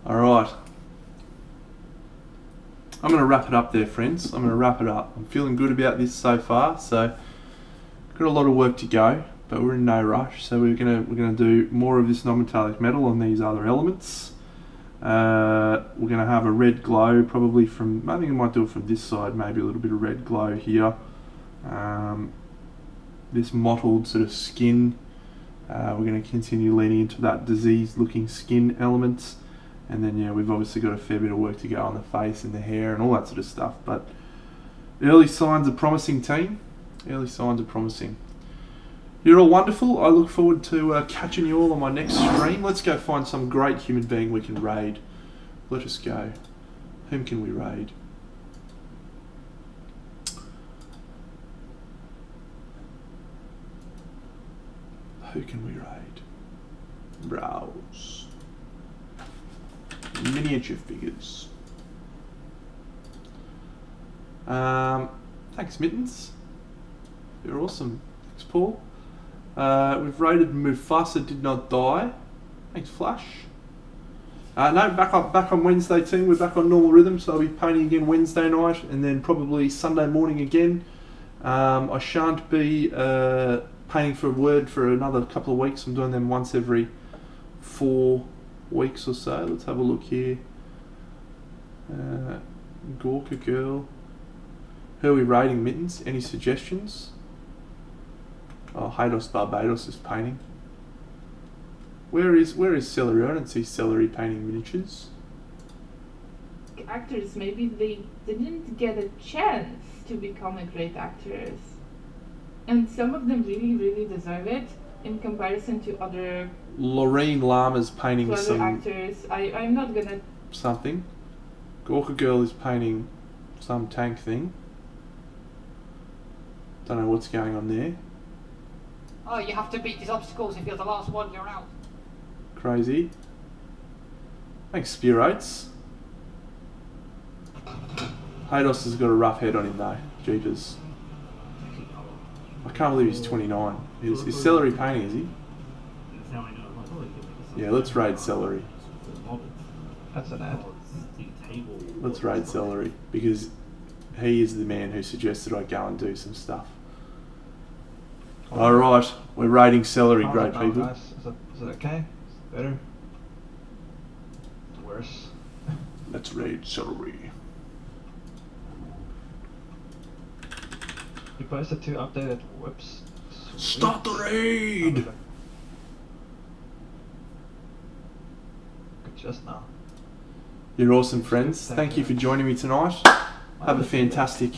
Alright. I'm going to wrap it up there, friends. I'm going to wrap it up. I'm feeling good about this so far, so got a lot of work to go, but we're in no rush. So we're gonna do more of this non-metallic metal on these other elements. We're gonna have a red glow, probably from, I think I might do it from this side, maybe a little bit of red glow here. This mottled sort of skin. We're going to continue leaning into that diseased-looking skin elements. And then, yeah, we've obviously got a fair bit of work to go on the face and the hair and all that sort of stuff. But early signs are promising, team. Early signs are promising. You're all wonderful. I look forward to catching you all on my next stream. Let's go find some great human being we can raid. Let us go. Whom can we raid? Who can we raid? Browse. Miniature figures. Thanks, Mittens. You're awesome. Thanks, Paul. We've raided Mufasa Did Not Die. Thanks, Flash. No, back on Wednesday, team. We're back on normal rhythm, so I'll be painting again Wednesday night, and then probably Sunday morning again. I shan't be painting for Word for another couple of weeks. I'm doing them once every 4 weeks or so. Let's have a look here. Gorka Girl. Who are we rating, Mittens? Any suggestions? Oh, Hados Barbados is painting. Where is Celery? I don't see Celery painting miniatures. Actors, maybe they didn't get a chance to become a great actress. And some of them really, really deserve it in comparison to other... Lorraine Lama's painting some... actors. I'm not gonna... Something. Gorka Girl is painting some tank thing. Don't know what's going on there. Oh, you have to beat these obstacles. If you're the last one, you're out. Crazy. Thanks, Spirates. Hados has got a rough head on him though. Jeepers. I can't believe he's 29. Is Celery painting, is he? Yeah, let's raid Celery. That's an ad. Let's raid Celery, because he is the man who suggested I go and do some stuff. Alright, we're raiding Celery, great people. Guys. Is it okay? Better? Worse? Let's raid Celery. You posted 2 updated whips. Start the raid! Good just now. You're awesome, friends. Thank you for joining me tonight. Have a fantastic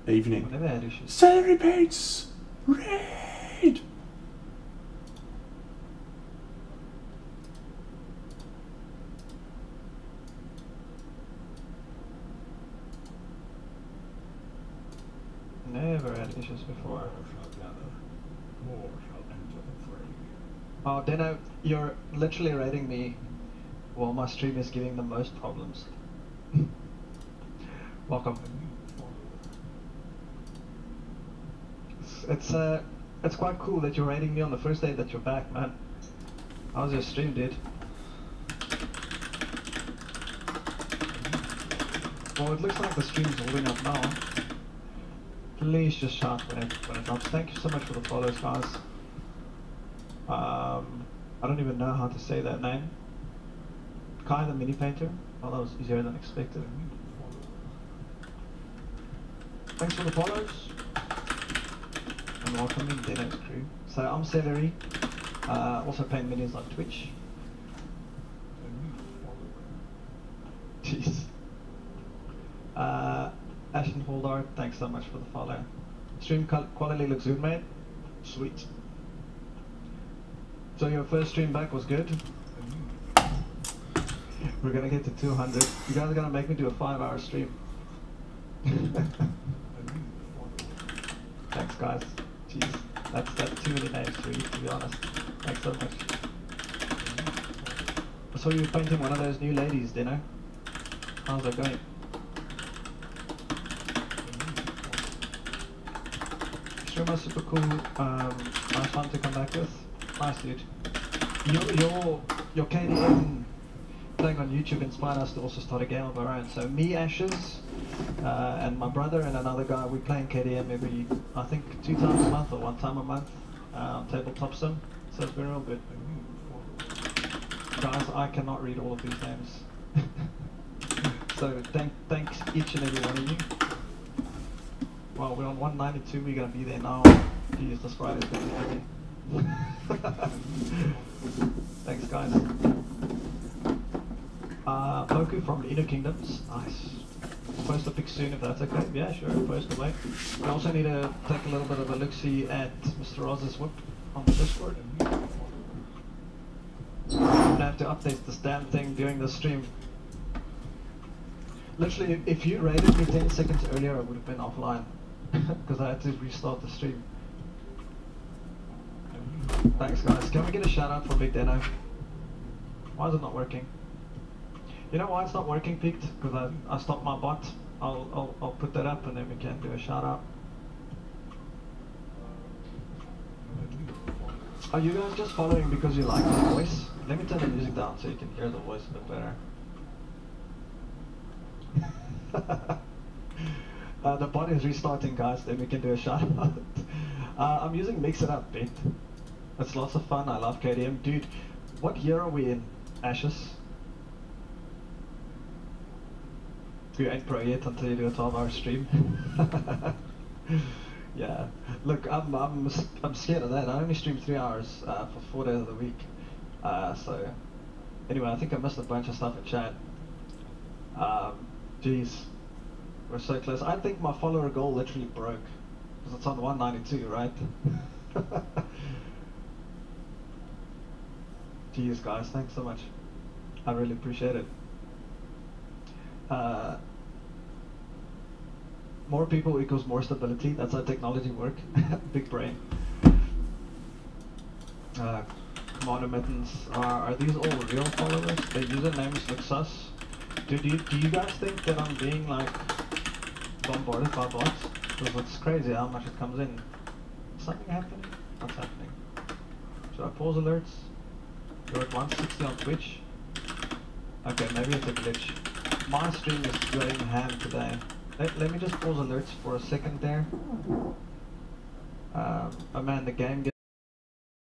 evening. Never had issues. Celery Paints! Raid! Never had issues before. Oh, Dino, you're literally rating me while my stream is giving the most problems. Welcome. It's quite cool that you're rating me on the first day that you're back, man. How's your stream, dude? Well, it looks like the stream's holding up now. Please just shout when it drops. Thank you so much for the follows, guys. I don't even know how to say that name. Kai the Mini Painter. Oh, that was easier than expected. Thanks for the follows. And welcome in Deno's crew. So I'm Celery, also playing minis on Twitch. Jeez. Ashton Holdart, thanks so much for the follow. Stream quality looks good, mate. Sweet. So your first stream back was good? We're gonna get to 200. You guys are gonna make me do a 5-hour stream. Thanks guys. Jeez, that's too many names to read, to be honest. Thanks so much. I saw you painting one of those new ladies, Dino. How's that going? Streamer super cool. Nice one to come back with. Nice dude. Your KDM thing on YouTube inspired us to also start a game of our own. So me, Ashes, and my brother and another guy, we play in KDM every, I think, 2 times a month or 1 time a month. Tabletop sim. So it's been real good. Guys, I cannot read all of these names. So thanks each and every one of you. Well, we're on 192, we're gonna be there now. Jeez, this Friday's gonna be heavy. Thanks guys. Pokou from the Inner Kingdoms. Nice. Post a pic soon if that's okay. Yeah, sure, post away. We also need to take a little bit of a look-see at Mr. Roz's whip on the Discord. I'm gonna have to update this damn thing during the stream. Literally, if you raided me 10 seconds earlier, I would have been offline. Because I had to restart the stream. Thanks guys. Can we get a shout out for Big Deno? Why is it not working? You know why it's not working, Peaked? Because I stopped my bot. I'll put that up and then we can do a shout out. Are you guys just following because you like my voice? Let me turn the music down so you can hear the voice a bit better. The bot is restarting, guys, then we can do a shout out. I'm using Mix It Up, Pete. It's lots of fun, I love KDM. Dude, what year are we in, Ashes? You ain't pro yet until you do a 12-hour stream. Yeah, look, I'm scared of that. I only stream 3 hours for 4 days of the week. So, anyway, I think I missed a bunch of stuff in chat. Jeez, we're so close. I think my follower goal literally broke because it's on 192, right? Jeez, guys, thanks so much. I really appreciate it. More people equals more stability. That's how technology work. Big brain. Commander Mittens. Are these all real followers? Their usernames look sus. Do you guys think that I'm being like bombarded by bots? Because it's crazy how much it comes in. Is something happening? What's happening? Should I pause alerts? You're at 160 on Twitch. Okay, maybe it's a glitch. My stream is going ham today. Let me just pause alerts for a second there. Oh man, the game gets